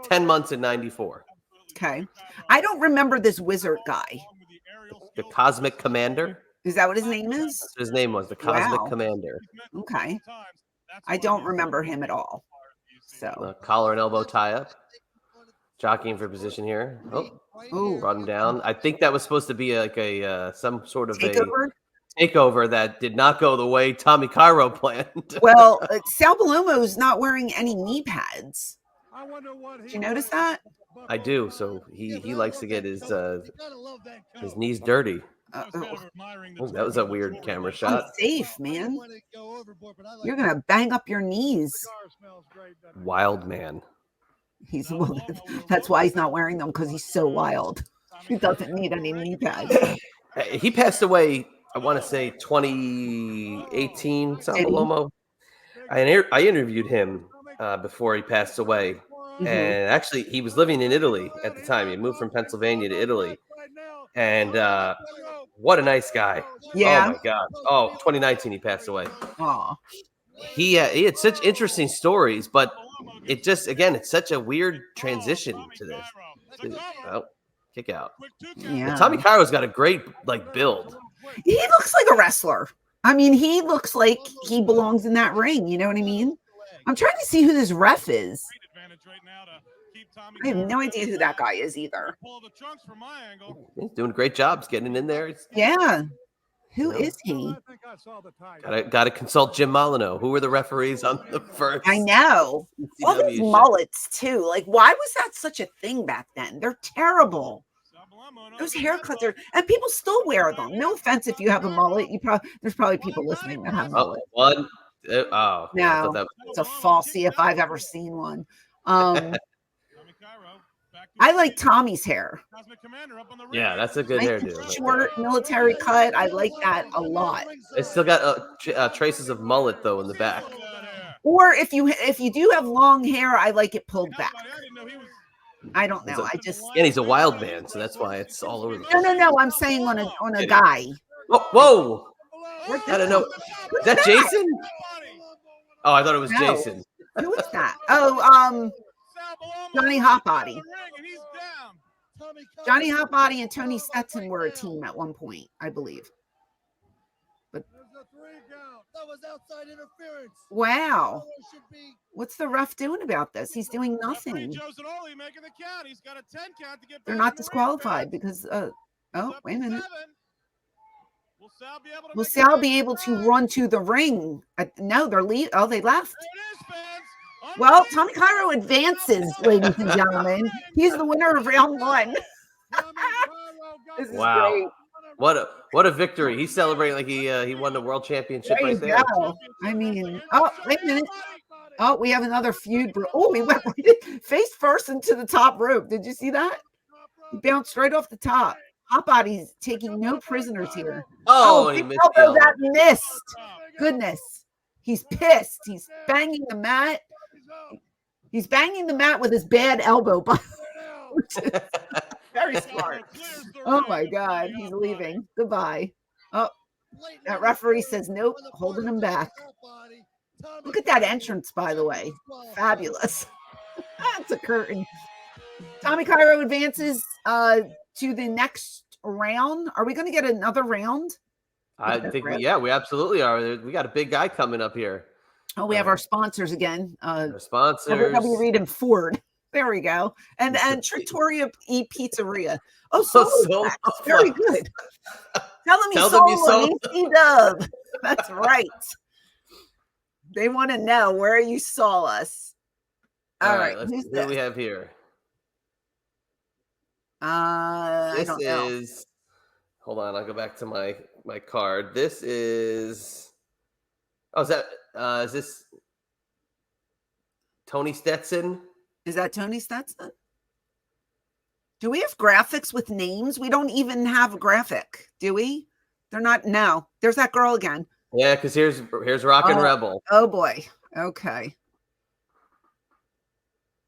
10 months in 94. Okay. I don't remember this wizard guy. The Cosmic Commander? Is that what his name is? His name was the Cosmic Commander. Okay. I don't remember him at all. So collar and elbow tie up. Jockeying for position here. Oh, brought him down. I think that was supposed to be like some sort of takeover that did not go the way Tommy Cairo planned. Well, Sal Palomo's not wearing any knee pads. Did you notice that? I do. So he likes to get his knees dirty. That was a weird camera shot. Unsafe, man. You're gonna bang up your knees. Wild man. That's why he's not wearing them, because he's so wild. He doesn't need any knee pads. He passed away, I want to say 2018, Sal Palomo. I interviewed him before he passed away. Mm-hmm. And actually, he was living in Italy at the time. He moved from Pennsylvania to Italy. And what a nice guy. Yeah. Oh, my God. Oh, 2019, he passed away. Aw. He had such interesting stories, but it just, again, it's such a weird transition to this. Kick out. Yeah. But Tommy Cairo's got a great, build. He looks like a wrestler. I mean, he looks like he belongs in that ring. You know what I mean? I'm trying to see who this ref is. I have no idea who that guy is either. He's doing great jobs getting in there. Yeah. Who is he? Got to consult Jim Molyneux. Who were the referees on the first? I know. All these mullets, too. Like, why was that such a thing back then? They're terrible. Those haircuts are, and people still wear them. No offense if you have a mullet. There's probably people listening that have mullets. No, it's a falsie if I've ever seen one. I like Tommy's hair. Yeah, that's a good hairdo. Short military cut. I like that a lot. It's still got traces of mullet though in the back. Or if you do have long hair, I like it pulled back. I don't know. And he's a wild man, so that's why it's all over. No. I'm saying on a guy. Oh, whoa! I don't know. Is that Jason? Oh, I thought it was Jason. Who is that? Oh, Johnny Hotbody. Johnny Hotbody and Tony Stetson were a team at one point, I believe. But that was outside interference. Wow. What's the ref doing about this? He's doing nothing. They're not disqualified because wait a minute. Will Sal be able to run to the ring? No, they're leaving. Oh, they left. Well, Tommy Cairo advances, ladies and gentlemen. He's the winner of round one. This is great. What a victory. He's celebrating like he won the world championship right there. I mean, wait a minute. Oh, we have another feud. We went face first into the top rope. Did you see that? He bounced right off the top. Hot Body's taking no prisoners here. Oh, he big missed the elbow elbow. that missed. Goodness. He's pissed. He's banging the mat. He's banging the mat with his bad elbow, but very smart. Oh my God, he's leaving. Goodbye. Oh, that referee says nope, holding him back. Look at that entrance, by the way. Fabulous. That's a curtain. Tommy Cairo advances to the next round. Are we going to get another round? I think we absolutely are. We got a big guy coming up here. Oh, we have our sponsors again. Our sponsors. WWE Reed and Ford. There we go. And Trattoria E Pizzeria. Oh, so very good. Tell them you sold ECW. That's right. They want to know where you saw us. All right. Let's see who we have here. I don't know. Hold on, I'll go back to my card. This is is this Tony Stetson? Is that Tony Stetson? Do we have graphics with names? We don't even have a graphic, do we? They're not. No, there's that girl again. Yeah, because here's Rockin' Rebel. Oh boy. Okay.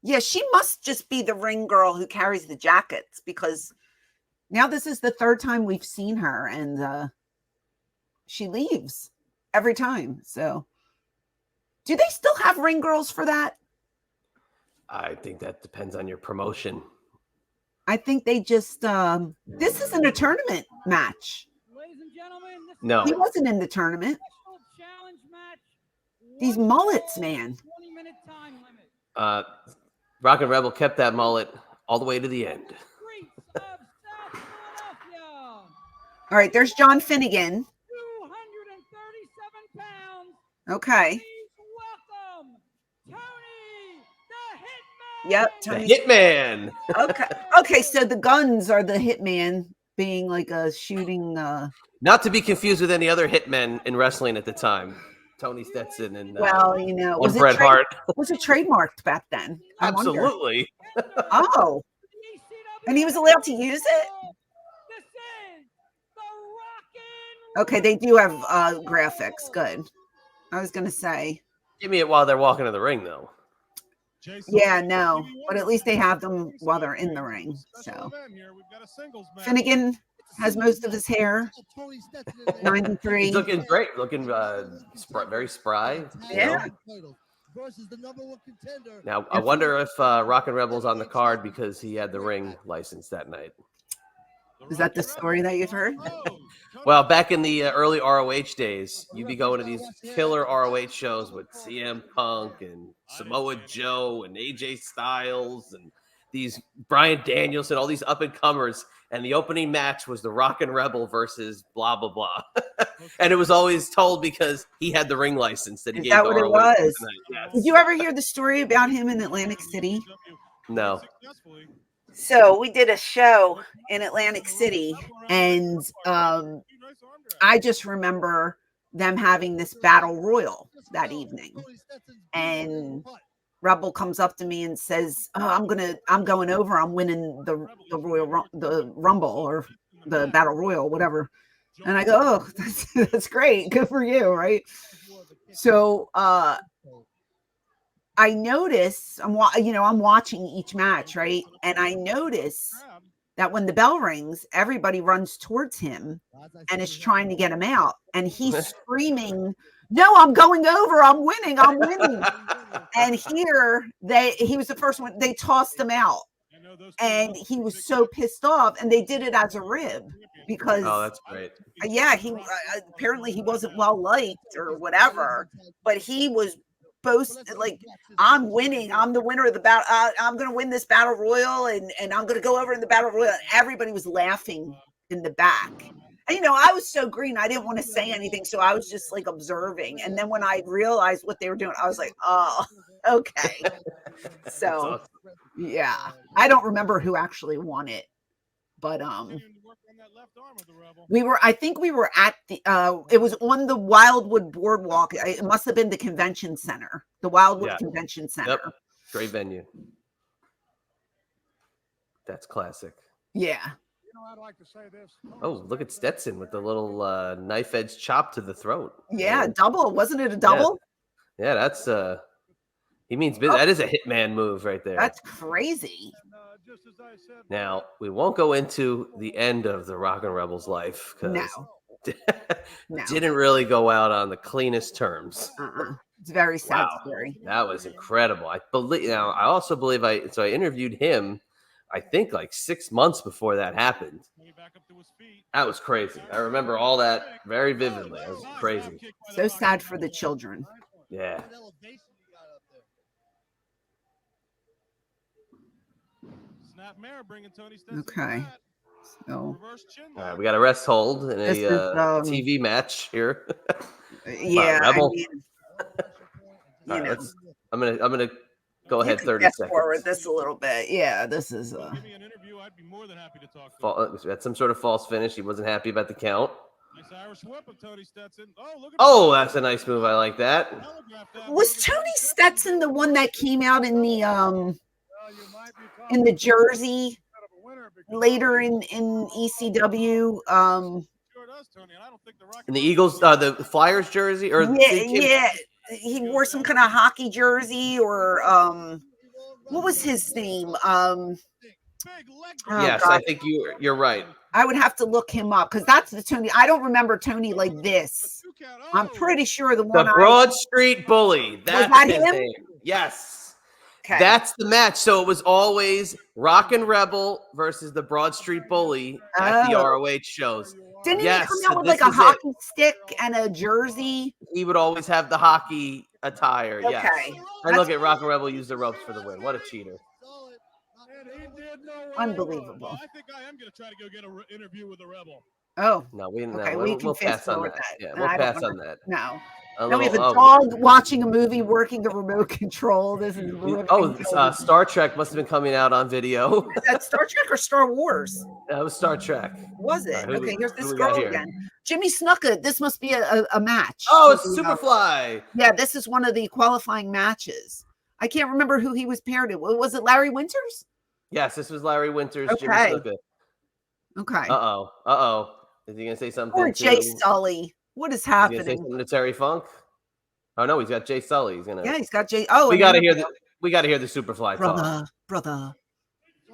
Yeah, she must just be the ring girl who carries the jackets, because now this is the third time we've seen her, and she leaves every time. So, do they still have ring girls for that? I think that depends on your promotion. I think they just this isn't a tournament match. Ladies and gentlemen, No, he wasn't in the tournament. Challenge match. These mullets, man. 20-minute time limit. Rockin' Rebel kept that mullet all the way to the end. Streets of South Philadelphia. All right, there's John Finnegan. 237 pounds. Okay. Please welcome Tony the Hitman. Yep, The Hitman. Okay. Okay, so the guns are the Hitman, being like a shooting. Not to be confused with any other hitmen in wrestling at the time. Tony Stetson and was Bret Hart. Was it trademarked back then? Absolutely. Oh, and he was allowed to use it. Okay, they do have graphics. Good. I was gonna say. Give me it while they're walking to the ring, though. Yeah, no, but at least they have them while they're in the ring. So Finnegan has most of his hair. 93. He's looking great. Looking very spry. Yeah. Now, I wonder if Rockin' Rebel's on the card because he had the ring license that night. Is that the story that you've heard? Well, back in the early ROH days, you'd be going to these killer ROH shows with CM Punk and Samoa Joe and AJ Styles and these Bryan Danielson, all these up-and-comers, and the opening match was the Rockin' Rebel versus blah, blah, blah. And it was always told because he had the ring license that he gave to ROH. Is that what it was? Yes. Did you ever hear the story about him in Atlantic City? No. So we did a show in Atlantic City, and I just remember them having this battle royal that evening, and Rebel comes up to me and says, "Oh, I'm going over. I'm winning the Rumble or the Battle Royal, whatever." And I go, "Oh, that's great. Good for you, right?" So I notice I'm watching each match, right? And I notice that when the bell rings, everybody runs towards him and is trying to get him out, and he's screaming, "No, I'm going over. I'm winning. I'm winning." And here he was the first one. They tossed him out, and he was so pissed off. And they did it as a rib because that's great. Yeah, he apparently he wasn't well liked or whatever, but he was boasting like, "I'm winning. I'm the winner of the battle. I'm going to win this battle royal, and I'm going to go over in the battle royal." And everybody was laughing in the back. And, I was so green. I didn't want to say anything. So I was just like observing. And then when I realized what they were doing, I was like, oh, okay. So, yeah, I don't remember who actually won it, but, I think we were at the, it was on the Wildwood Boardwalk. It must've been the convention center, the Wildwood Convention Center. Yep. Great venue. That's classic. Yeah. I'd like to say this. Oh, look at Stetson with the little knife edge chop to the throat. Yeah, double. Wasn't it a double? Yeah, that's he means that is a hitman move right there. That's crazy. Just as I said, Now, we won't go into the end of the Rockin' Rebels life because No. didn't really go out on the cleanest terms. It's a very sad Wow, story. that was incredible. I also believe I interviewed him, I think like 6 months before that happened. That was crazy. I remember all that very vividly. It was crazy. So sad for the children. Yeah. Okay. So, all right, we got a rest hold in a TV match here. Yeah, Rebel. I mean, all right, I'm gonna go ahead 30 seconds. Forward this a little bit. Yeah, this is give me an interview. I'd be more than happy to talk. Had some sort of false finish. He wasn't happy about the count. Nice Irish whip of Tony Stetson. Oh, that's a nice move. I like that. Was Tony Stetson the one that came out in the jersey later in ECW? In the Eagles, the Flyers jersey, or he wore some kind of hockey jersey, or what was his name? Yes, God. I think you're right. I would have to look him up because that's the Tony. I don't remember Tony like this. I'm pretty sure the one. The Broad Street Bully. That's his name. Yes. Okay. That's the match. So it was always Rockin' Rebel versus the Broad Street Bully at the ROH shows. Didn't he come out with like a hockey stick and a jersey? He would always have the hockey attire. Okay. Yes. And look at Rockin' Rebel use the ropes for the win. What a cheater. Unbelievable. I think I am going to try to go get an interview with the Rebel. Oh. No, we'll pass on that. Yeah, we'll pass on that. No. Now we have a dog watching a movie, working the remote control. This is Star Trek must have been coming out on video. Is that Star Trek or Star Wars? That was Star Trek. Was it? Okay, here's this girl again. Jimmy Snuka. This must be a match. Oh, it's Superfly. Yeah, this is one of the qualifying matches. I can't remember who he was paired with. Was it Larry Winters? Yes, this was Larry Winters. Okay. Jimmy Snuka. Okay. Uh-oh. Is he going to say something? Or Jay Sully. What is happening? He's going to say something to Terry Funk? Oh, no, he's got Jay Sully. He's got Jay. Oh, we got to hear the Superfly brother. There's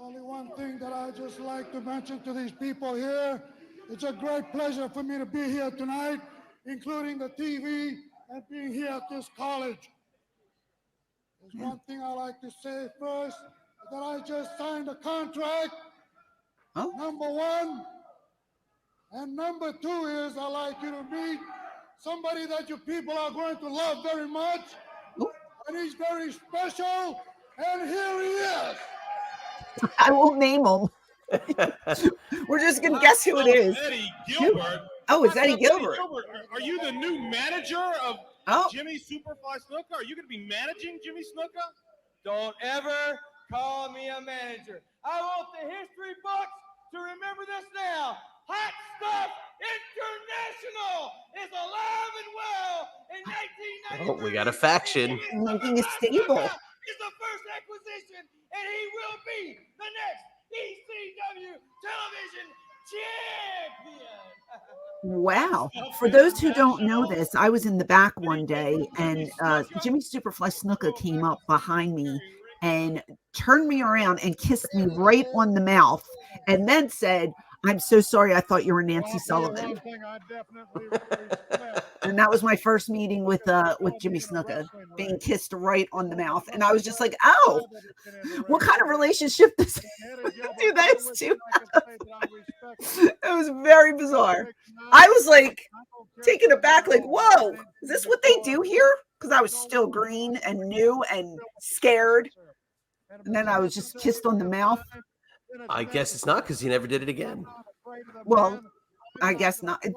only one thing that I just like to mention to these people here. It's a great pleasure for me to be here tonight, including the TV and being here at this college. There's one thing I like to say first, that I just signed a contract. Oh. Number one. And number two is I like you to meet somebody that you people are going to love very much. Ooh. And he's very special. And here he is. I won't name him. We're just going to guess who it is. Eddie Gilbert. Oh, it's Eddie Gilbert. Are you the new manager of Jimmy Superfly Snuka? Are you going to be managing Jimmy Snuka? Don't ever call me a manager. I want the history books to remember this now. Hot Stuff International is alive and well in 1993. Oh, we got a faction. Making a stable. Is the first acquisition, and he will be the next ECW television champion. Wow. For those who don't know this, I was in the back one day, and Jimmy Superfly Snuka came up behind me and turned me around and kissed me right on the mouth, and then said, "I'm so sorry. I thought you were Nancy Sullivan." And that was my first meeting with Jimmy Snuka, being kissed right on the mouth. And I was just like, "Oh, what kind of relationship do those two have?" It was very bizarre. I was like taken aback, like, "Whoa, is this what they do here?" Because I was still green and new and scared. And then I was just kissed on the mouth. I guess it's not, because he never did it again. Well, I guess not. And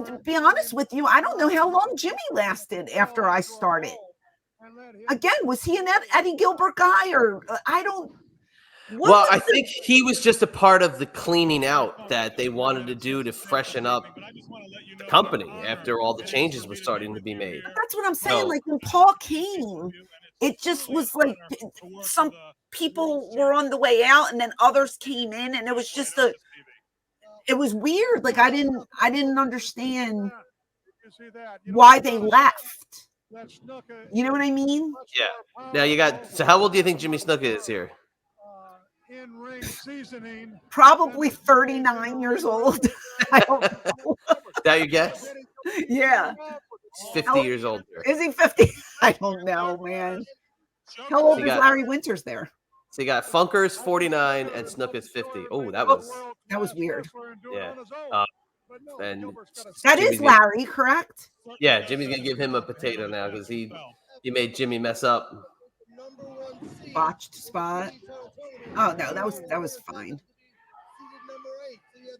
to be honest with you, I don't know how long Jimmy lasted after I started. Again, was he an Eddie Gilbert guy, or I don't? Well, I think he was just a part of the cleaning out that they wanted to do to freshen up the company after all the changes were starting to be made. That's what I'm saying. So, like when Paul came, it just was like some people were on the way out, and then others came in, and it was just it was weird. Like I didn't understand why they left. You know what I mean? Yeah. Now you got. So how old do you think Jimmy Snuka is here? Probably 39 years old. I don't know. That your guess? Yeah. He's 50 years old. Here. Is he 50? I don't know, man. How old is Larry Winters there? So you got Funkers 49 and Snuka's 50. Oh, that was weird. Yeah. And that is Larry, correct? Yeah, Jimmy's gonna give him a potato now because he made Jimmy mess up. Botched spot. Oh no, that was fine.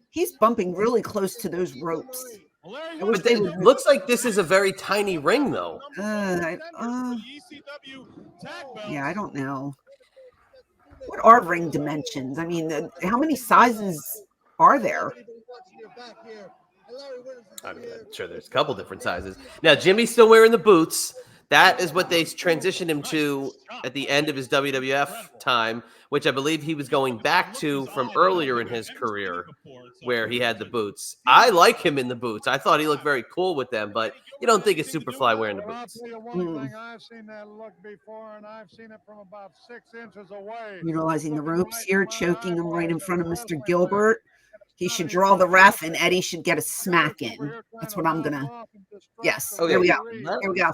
He's bumping really close to those ropes. But it looks like this is a very tiny ring, though. Yeah, I don't know. What are ring dimensions? I mean, how many sizes are there? I'm sure there's a couple different sizes. Now, Jimmy's still wearing the boots. That is what they transitioned him to at the end of his WWF time, which I believe he was going back to from earlier in his career where he had the boots. I like him in the boots. I thought he looked very cool with them, but you don't think it's Superfly wearing the boots. I've seen that look before, and I've seen it from about 6 inches away. Utilizing the ropes here, choking him right in front of Mr. Gilbert. He should draw the ref, and Eddie should get a smack in. That's what I'm gonna. Yes. Okay. There we go. Here we go.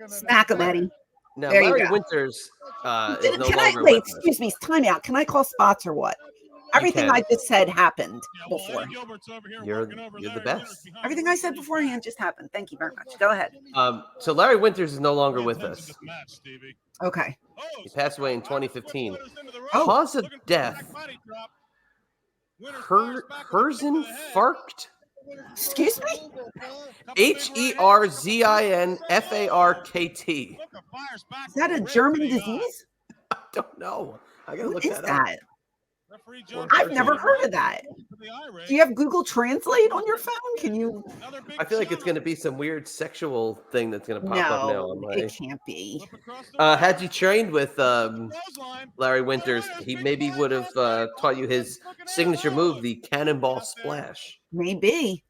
Smack him, Eddie. Now, there Larry you go. Winters is no Can longer I wait? with us. Excuse me. Time out. Can I call spots or what? Everything I just said happened before. You're the best. Everything I said beforehand just happened. Thank you very much. Go ahead. So Larry Winters is no longer with us. Okay. He passed away in 2015. Oh. Cause of death. Herzinfarkt? Excuse me? Herzinfarkt. Is that a German disease? I don't know. I gotta look What is that up. that? I've never heard of that. Do you have Google Translate on your phone? Can you? I feel like it's going to be some weird sexual thing that's going to pop up now. No, it can't be. Had you trained with Larry Winters, he maybe would have taught you his signature move, the cannonball splash. Maybe.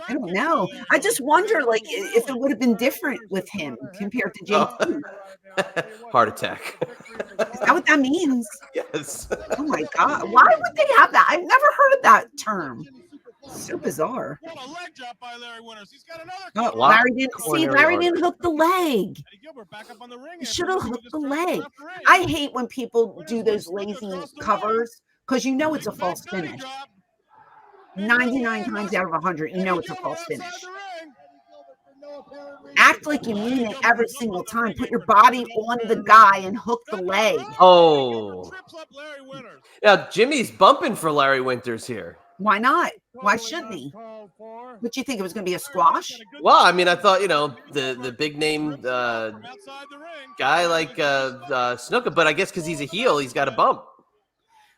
I don't know. I just wonder, like, if it would have been different with him compared to JT. Heart attack. Is that what that means? Yes. Oh my God. Why would they have that? I've never heard of that term. So bizarre. Oh, Larry didn't hook the leg. He should have hooked the leg. I hate when people do those lazy covers because you know it's a false finish. 99 times out of 100, you know it's a false finish. Act like you mean it every single time. Put your body on the guy and hook the leg. Oh. Now, Jimmy's bumping for Larry Winters here. Why not? Why shouldn't he? What you think it was going to be a squash? Well, I mean, I thought, the big name guy like Snuka, but I guess because he's a heel, he's got a bump.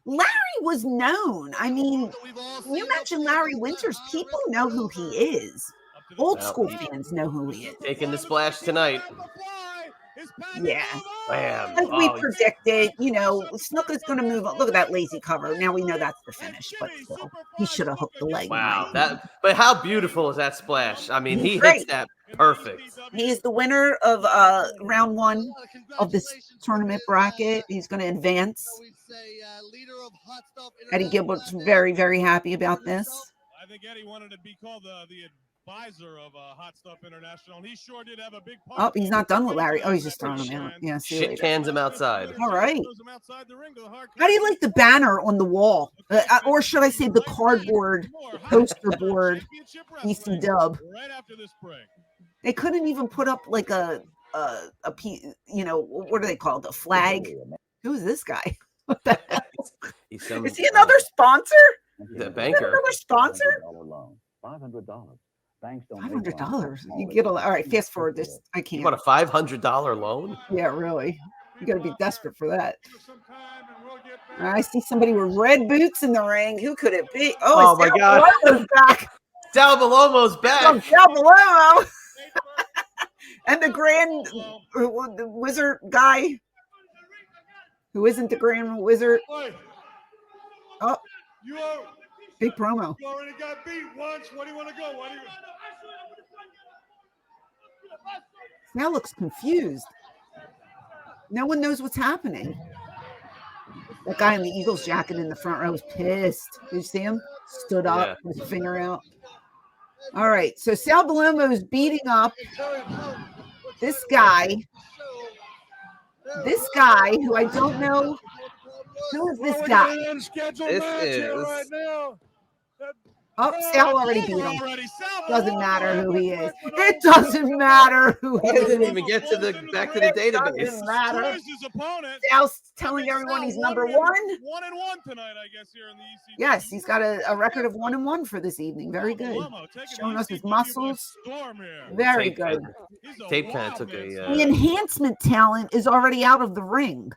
Larry was known. I mean, you mentioned Larry Winters. People know who he is. Old school fans know who he is. Taking the splash tonight. Yeah. Bam. Like we predicted, Snuka's going to move on. Look at that lazy cover. Now we know that's the finish, but still, he should have hooked the leg. Wow. But how beautiful is that splash? I mean, he hits that perfect. He is the winner of round 1 of this tournament bracket. He's going to advance. Eddie Gilbert's very, very happy about this. I think Eddie wanted to be called the advisor of Hot Stuff International, and he sure did have a big part. Oh, he's not done with Larry. Oh, he's just throwing him out. Yeah, shit cans him outside. All right. How do you like the banner on the wall? Or should I say the cardboard poster board ECW? They couldn't even put up like a piece, what are they called? A flag? Who is this guy? What the hell? Is he another sponsor? The banker. Another sponsor? $500. Banks don't. $500. You get all right. Fast forward this. I can't. You want a $500 loan? Yeah, really. You got to be desperate for that. I see somebody with red boots in the ring. Who could it be? Oh my God! Back. Sal Balomo's back. Oh, Sal Balomo. And the Grand the Wizard guy, who isn't the Grand Wizard. Oh. Big promo. You already got beat once. What do you want to go? Now looks confused. No one knows what's happening. That guy in the Eagles jacket in the front row was pissed. Did you see him? Stood up with his finger out. All right. So Sal Balomo is beating up this guy. This guy who I don't know. Who is this guy? This is right now. Oh, Sal already beat him. Doesn't matter who he is. It doesn't matter who he He is. didn't even get to the back to the database. Doesn't matter. His opponent. Sal's telling everyone he's number one. 1-1 tonight, I guess, here in the ECW. Yes, he's got a record of 1-1 for this evening. Very good. Showing us his muscles. Very good. Tape kind of took a. The enhancement talent is already out of the ring.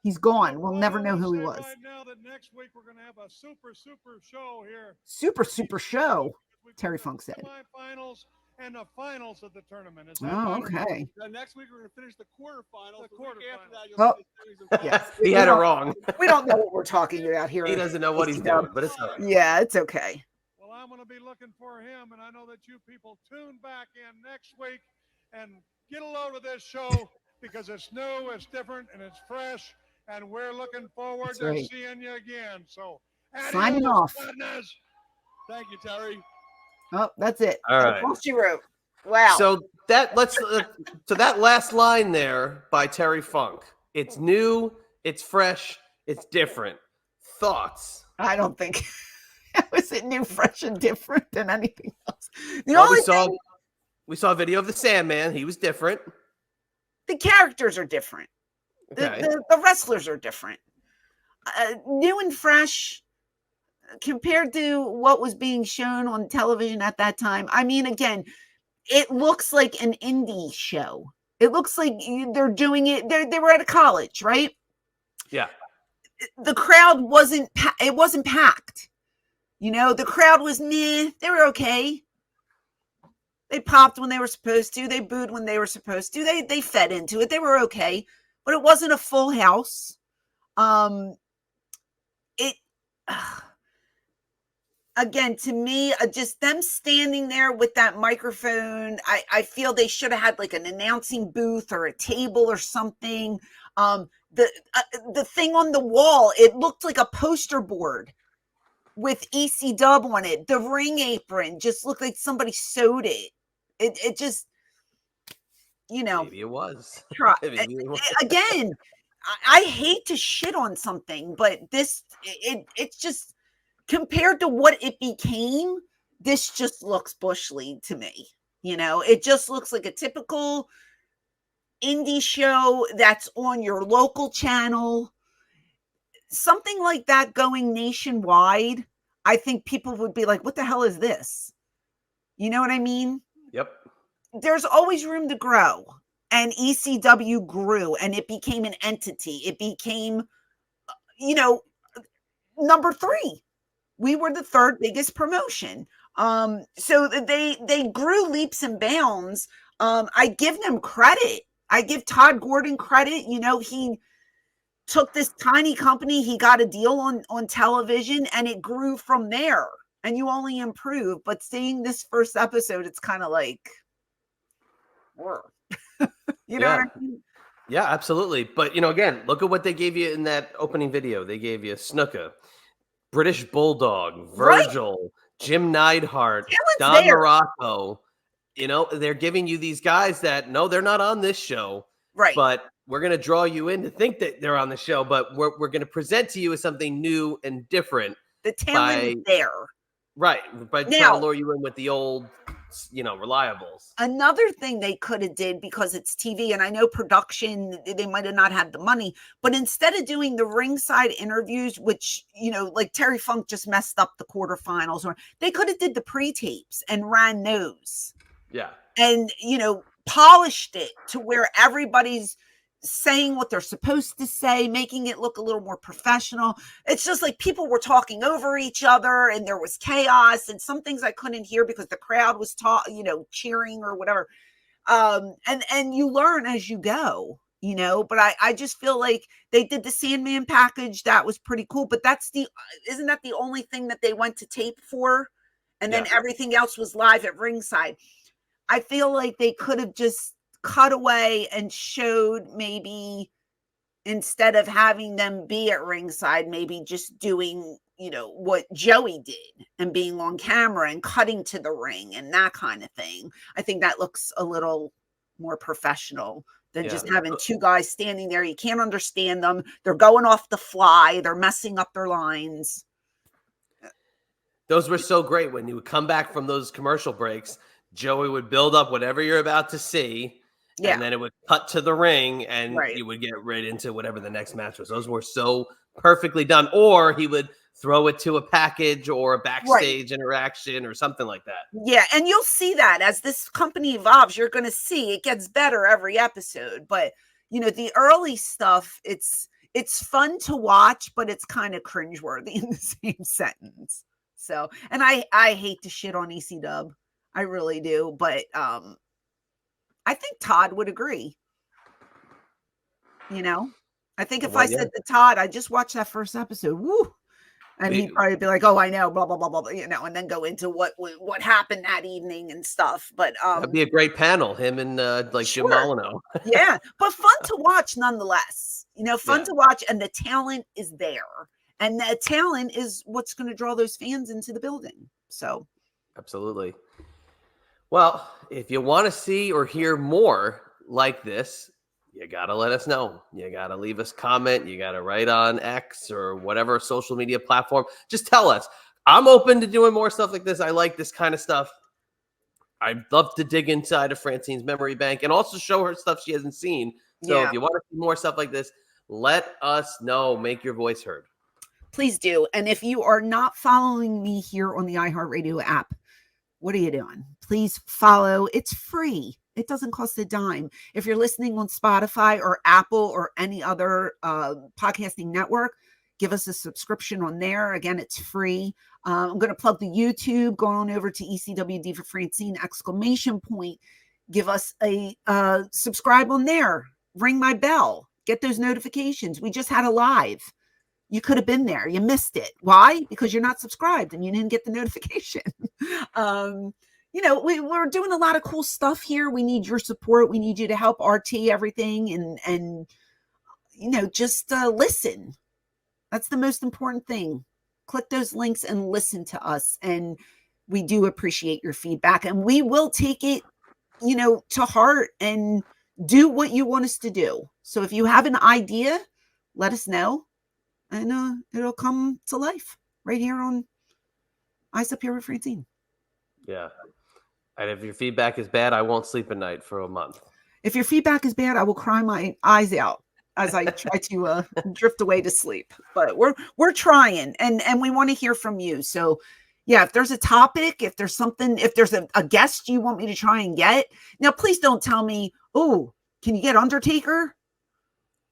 He's gone. We'll never know who he was. Right now that next week we're going to have a super show here. Super show, Terry Funk said. Finals and the finals of the tournament. Oh, okay. Next week we're going to finish the quarterfinals. The week after that, Oh, yes. He had it wrong. We don't know what we're talking about here. He doesn't know what he's doing, but it's all right. Yeah, it's okay. Well, I'm going to be looking for him, and I know that you people tune back in next week and get a load of this show because it's new, it's different, and it's fresh. And we're looking forward to seeing you again. So, signing off. Partners. Thank you, Terry. Oh, that's it. All right. What you wrote. Wow. So that that last line there by Terry Funk. It's new, it's fresh, it's different. Thoughts? I don't think was it new, fresh, and different than anything else. We saw a video of the Sandman. He was different. The characters are different. Okay. The wrestlers are different. New and fresh compared to what was being shown on television at that time. I mean, again, it looks like an indie show. It looks like they're doing it. They were at a college, right? Yeah. The crowd wasn't packed. You know, the crowd was meh. They were okay. They popped when they were supposed to. They booed when they were supposed to. They fed into it. They were okay. But it wasn't a full house. Again, to me, just them standing there with that microphone, I feel they should have had like an announcing booth or a table or something. The thing on the wall, it looked like a poster board with ECW on it. The ring apron just looked like somebody sewed it. It just... You know, maybe it was. Again, I hate to shit on something, but it's just compared to what it became, this just looks Bush League to me. You know, it just looks like a typical indie show that's on your local channel. Something like that going nationwide, I think people would be like, what the hell is this? You know what I mean? Yep. There's always room to grow, and ECW grew, and it became an entity. It became, number 3. We were the 3rd biggest promotion. So they grew leaps and bounds. I give them credit. I give Todd Gordon credit. You know, he took this tiny company. He got a deal on television, and it grew from there. And you only improve. But seeing this first episode, it's kind of like, you know what I mean? Yeah, absolutely. But again, look at what they gave you in that opening video. They gave you Snuka, British Bulldog, Virgil, Jim Neidhart, Don Morocco. They're giving you these guys that no, they're not on this show, right? But we're going to draw you in to think that they're on the show. But we're going to present to you as something new and different. The talent is there. Right, but trying to lure you in with the old, reliables. Another thing they could have did, because it's TV, and I know production, they might have not had the money, but instead of doing the ringside interviews, which, like Terry Funk just messed up the quarterfinals, or they could have did the pre-tapes and ran those. Yeah. And, polished it to where everybody's saying what they're supposed to say, making it look a little more professional. It's just like people were talking over each other and there was chaos, and some things I couldn't hear because the crowd was cheering or whatever. And you learn as you go. you know, but I just feel like they did the Sandman package. That was pretty cool. But isn't that the only thing that they went to tape for? And then everything else was live at ringside. I feel like they could have just cut away and showed, maybe instead of having them be at ringside, maybe just doing, you know, what Joey did and being on camera and cutting to the ring and that kind of thing. I think that looks a little more professional than just having two guys standing there. You can't understand them. They're going off the fly. They're messing up their lines. Those were so great. When you would come back from those commercial breaks, Joey would build up whatever you're about to see, and then it would cut to the ring, and you would get right into whatever the next match was. Those were so perfectly done. Or he would throw it to a package or a backstage interaction or something like that. Yeah, and you'll see that as this company evolves. You're going to see it gets better every episode. But, you know, the early stuff, it's fun to watch, but it's kind of cringeworthy in the same sentence. So, and I hate to shit on ECW. I really do. But I think Todd would agree. You know, I think if I said to Todd, I just watched that first episode, woo, and he'd probably be like, "Oh, I know, blah blah blah blah," you know, and then go into what happened that evening and stuff. But that'd be a great panel, him and Jim Molyneux. Yeah, but fun to watch nonetheless. You know, fun to watch, and the talent is there, and the talent is what's going to draw those fans into the building. So, absolutely. Well, if you want to see or hear more like this, you got to let us know. You got to leave us a comment. You got to write on X or whatever social media platform. Just tell us. I'm open to doing more stuff like this. I like this kind of stuff. I'd love to dig inside of Francine's memory bank and also show her stuff she hasn't seen. So if you want to see more stuff like this, let us know. Make your voice heard. Please do. And if you are not following me here on the iHeartRadio app, what are you doing? Please follow. It's free. It doesn't cost a dime. If you're listening on Spotify or Apple or any other podcasting network, give us a subscription on there. Again, it's free. I'm going to plug the YouTube. Go on over to ECWD for Francine, ! Give us a subscribe on there. Ring my bell. Get those notifications. We just had a live. You could have been there. You missed it. Why? Because you're not subscribed and you didn't get the notification. You know, we're doing a lot of cool stuff here. We need your support. We need you to help RT everything and you know, just listen. That's the most important thing. Click those links and listen to us. And we do appreciate your feedback, and we will take it, you know, to heart and do what you want us to do. So if you have an idea, let us know. And it'll come to life right here on Eyes Up Here with Francine. Yeah. And if your feedback is bad, I won't sleep at night for a month. If your feedback is bad, I will cry my eyes out as I try to drift away to sleep. But we're trying, and we want to hear from you. So yeah, if there's a topic, if there's something, if there's a guest you want me to try and get, now please don't tell me, oh, can you get Undertaker?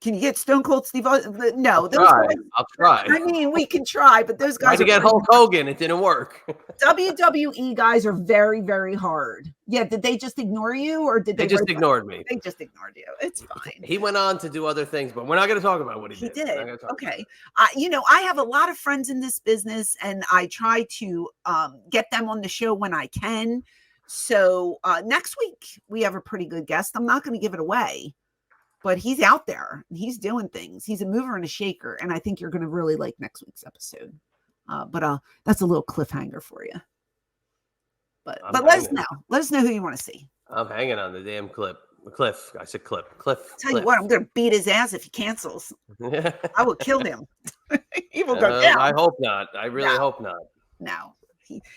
Can you get Stone Cold Steve? No, I'll try. I mean, we can try, but those guys tried to get Hulk Hogan. It didn't work. WWE guys are very, very hard. Yeah. Did they just ignore you, or did they just ignored me? They just ignored you. It's fine. He went on to do other things, but we're not going to talk about what he did. Okay. You know, I have a lot of friends in this business, and I try to get them on the show when I can. So next week we have a pretty good guest. I'm not going to give it away, but he's out there. He's doing things. He's a mover and a shaker. And I think you're going to really like next week's episode. But that's a little cliffhanger for you. But let us know. Let us know who you want to see. I'm hanging on the damn cliff. I said cliff. Tell you what, I'm going to beat his ass if he cancels. I will kill him. He will go down. I hope not. I really hope not. No.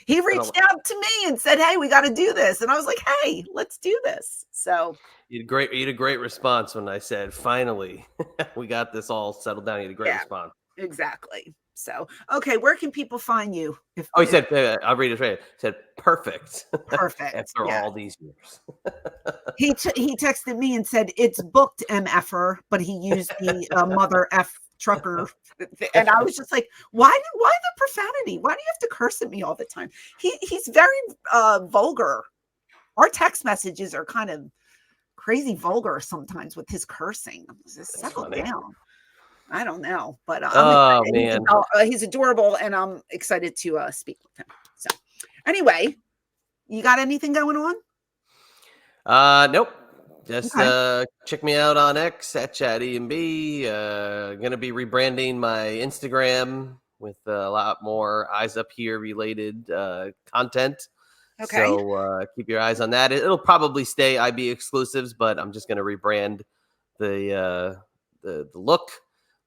He reached out to me and said, "Hey, we got to do this." And I was like, "Hey, let's do this." So you had a great response when I said, "Finally, we got this all settled down." You had a great response. Exactly. So, okay, where can people find you? He said, I'll read it right. He said, perfect. Perfect. After all these years. He texted me and said, "It's booked, MFer," but he used the mother F trucker. And I was just like, why the profanity? Why do you have to curse at me all the time? He's very vulgar. Our text messages are kind of crazy vulgar sometimes with his cursing. Just settle down. I don't know, but oh man, he's adorable, and I'm excited to speak with him. So, anyway, you got anything going on? Nope. Just check me out on X at ChatEMB. Gonna be rebranding my Instagram with a lot more Eyes Up Here related content. Okay. So keep your eyes on that. It'll probably stay IB exclusives, but I'm just gonna rebrand the look.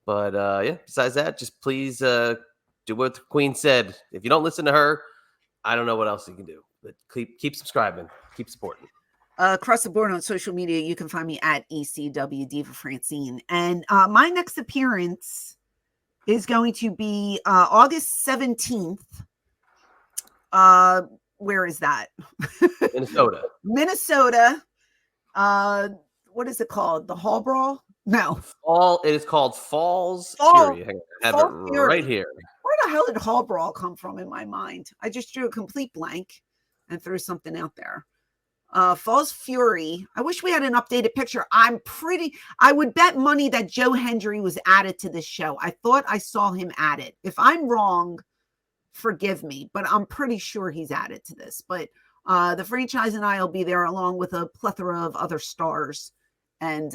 But yeah, besides that, just please do what the Queen said. If you don't listen to her, I don't know what else you can do. But keep subscribing, keep supporting. Across the board on social media, you can find me at ECW Diva Francine. And my next appearance is going to be August 17th. Where is that? Minnesota. Minnesota. What is it called? The Hall Brawl? No. It is called Falls Fury. I have it right here. Where the hell did Hall Brawl come from in my mind? I just drew a complete blank and threw something out there. Falls Fury. I wish we had an updated picture. I would bet money that Joe Hendry was added to this show. I thought I saw him added. If I'm wrong, forgive me, but I'm pretty sure he's added to this. But the franchise and I will be there along with a plethora of other stars. And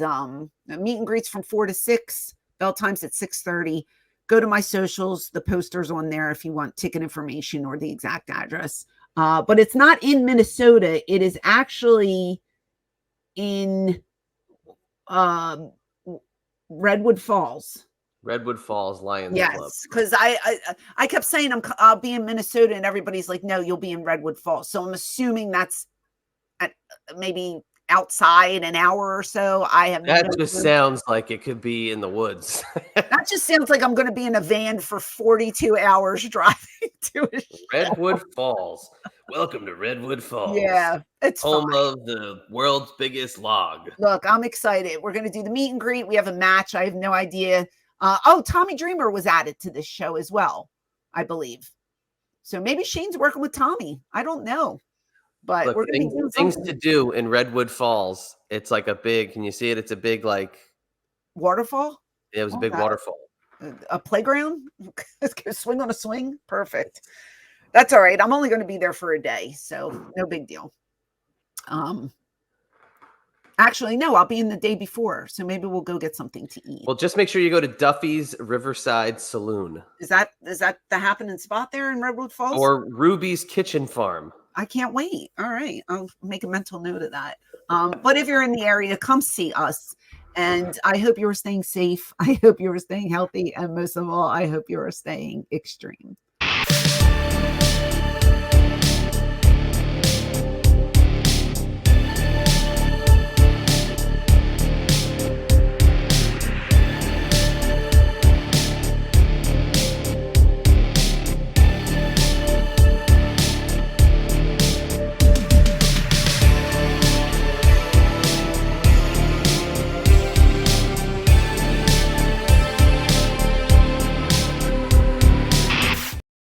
meet and greets from 4 to 6. Bell times at 6:30. Go to my socials. The poster's on there if you want ticket information or the exact address. But it's not in Minnesota. It is actually in Redwood Falls. Redwood Falls Lions Club. Yes, because I kept saying I'll be in Minnesota, and everybody's like, no, you'll be in Redwood Falls. So I'm assuming that's at maybe outside an hour or so. I have that just sounds like it could be in the woods. That just sounds like I'm going to be in a van for 42 hours driving to a Redwood Falls. Welcome to Redwood Falls. Yeah, it's home of the world's biggest log. Look, I'm excited. We're going to do the meet and greet. We have a match. I have no idea. Tommy Dreamer was added to this show as well, I believe. So maybe Shane's working with Tommy. I don't know. But look, we're going to be doing things to do in Redwood Falls. It's like a big, can you see it? It's a big like waterfall. It was a big waterfall. A playground? Swing on a swing? Perfect. That's all right. I'm only going to be there for a day, so no big deal. Actually, no, I'll be in the day before, so maybe we'll go get something to eat. Well, just make sure you go to Duffy's Riverside Saloon. Is that the happening spot there in Redwood Falls? Or Ruby's Kitchen Farm. I can't wait. All right. I'll make a mental note of that. But if you're in the area, come see us. And I hope you're staying safe. I hope you're staying healthy. And most of all, I hope you're staying extreme.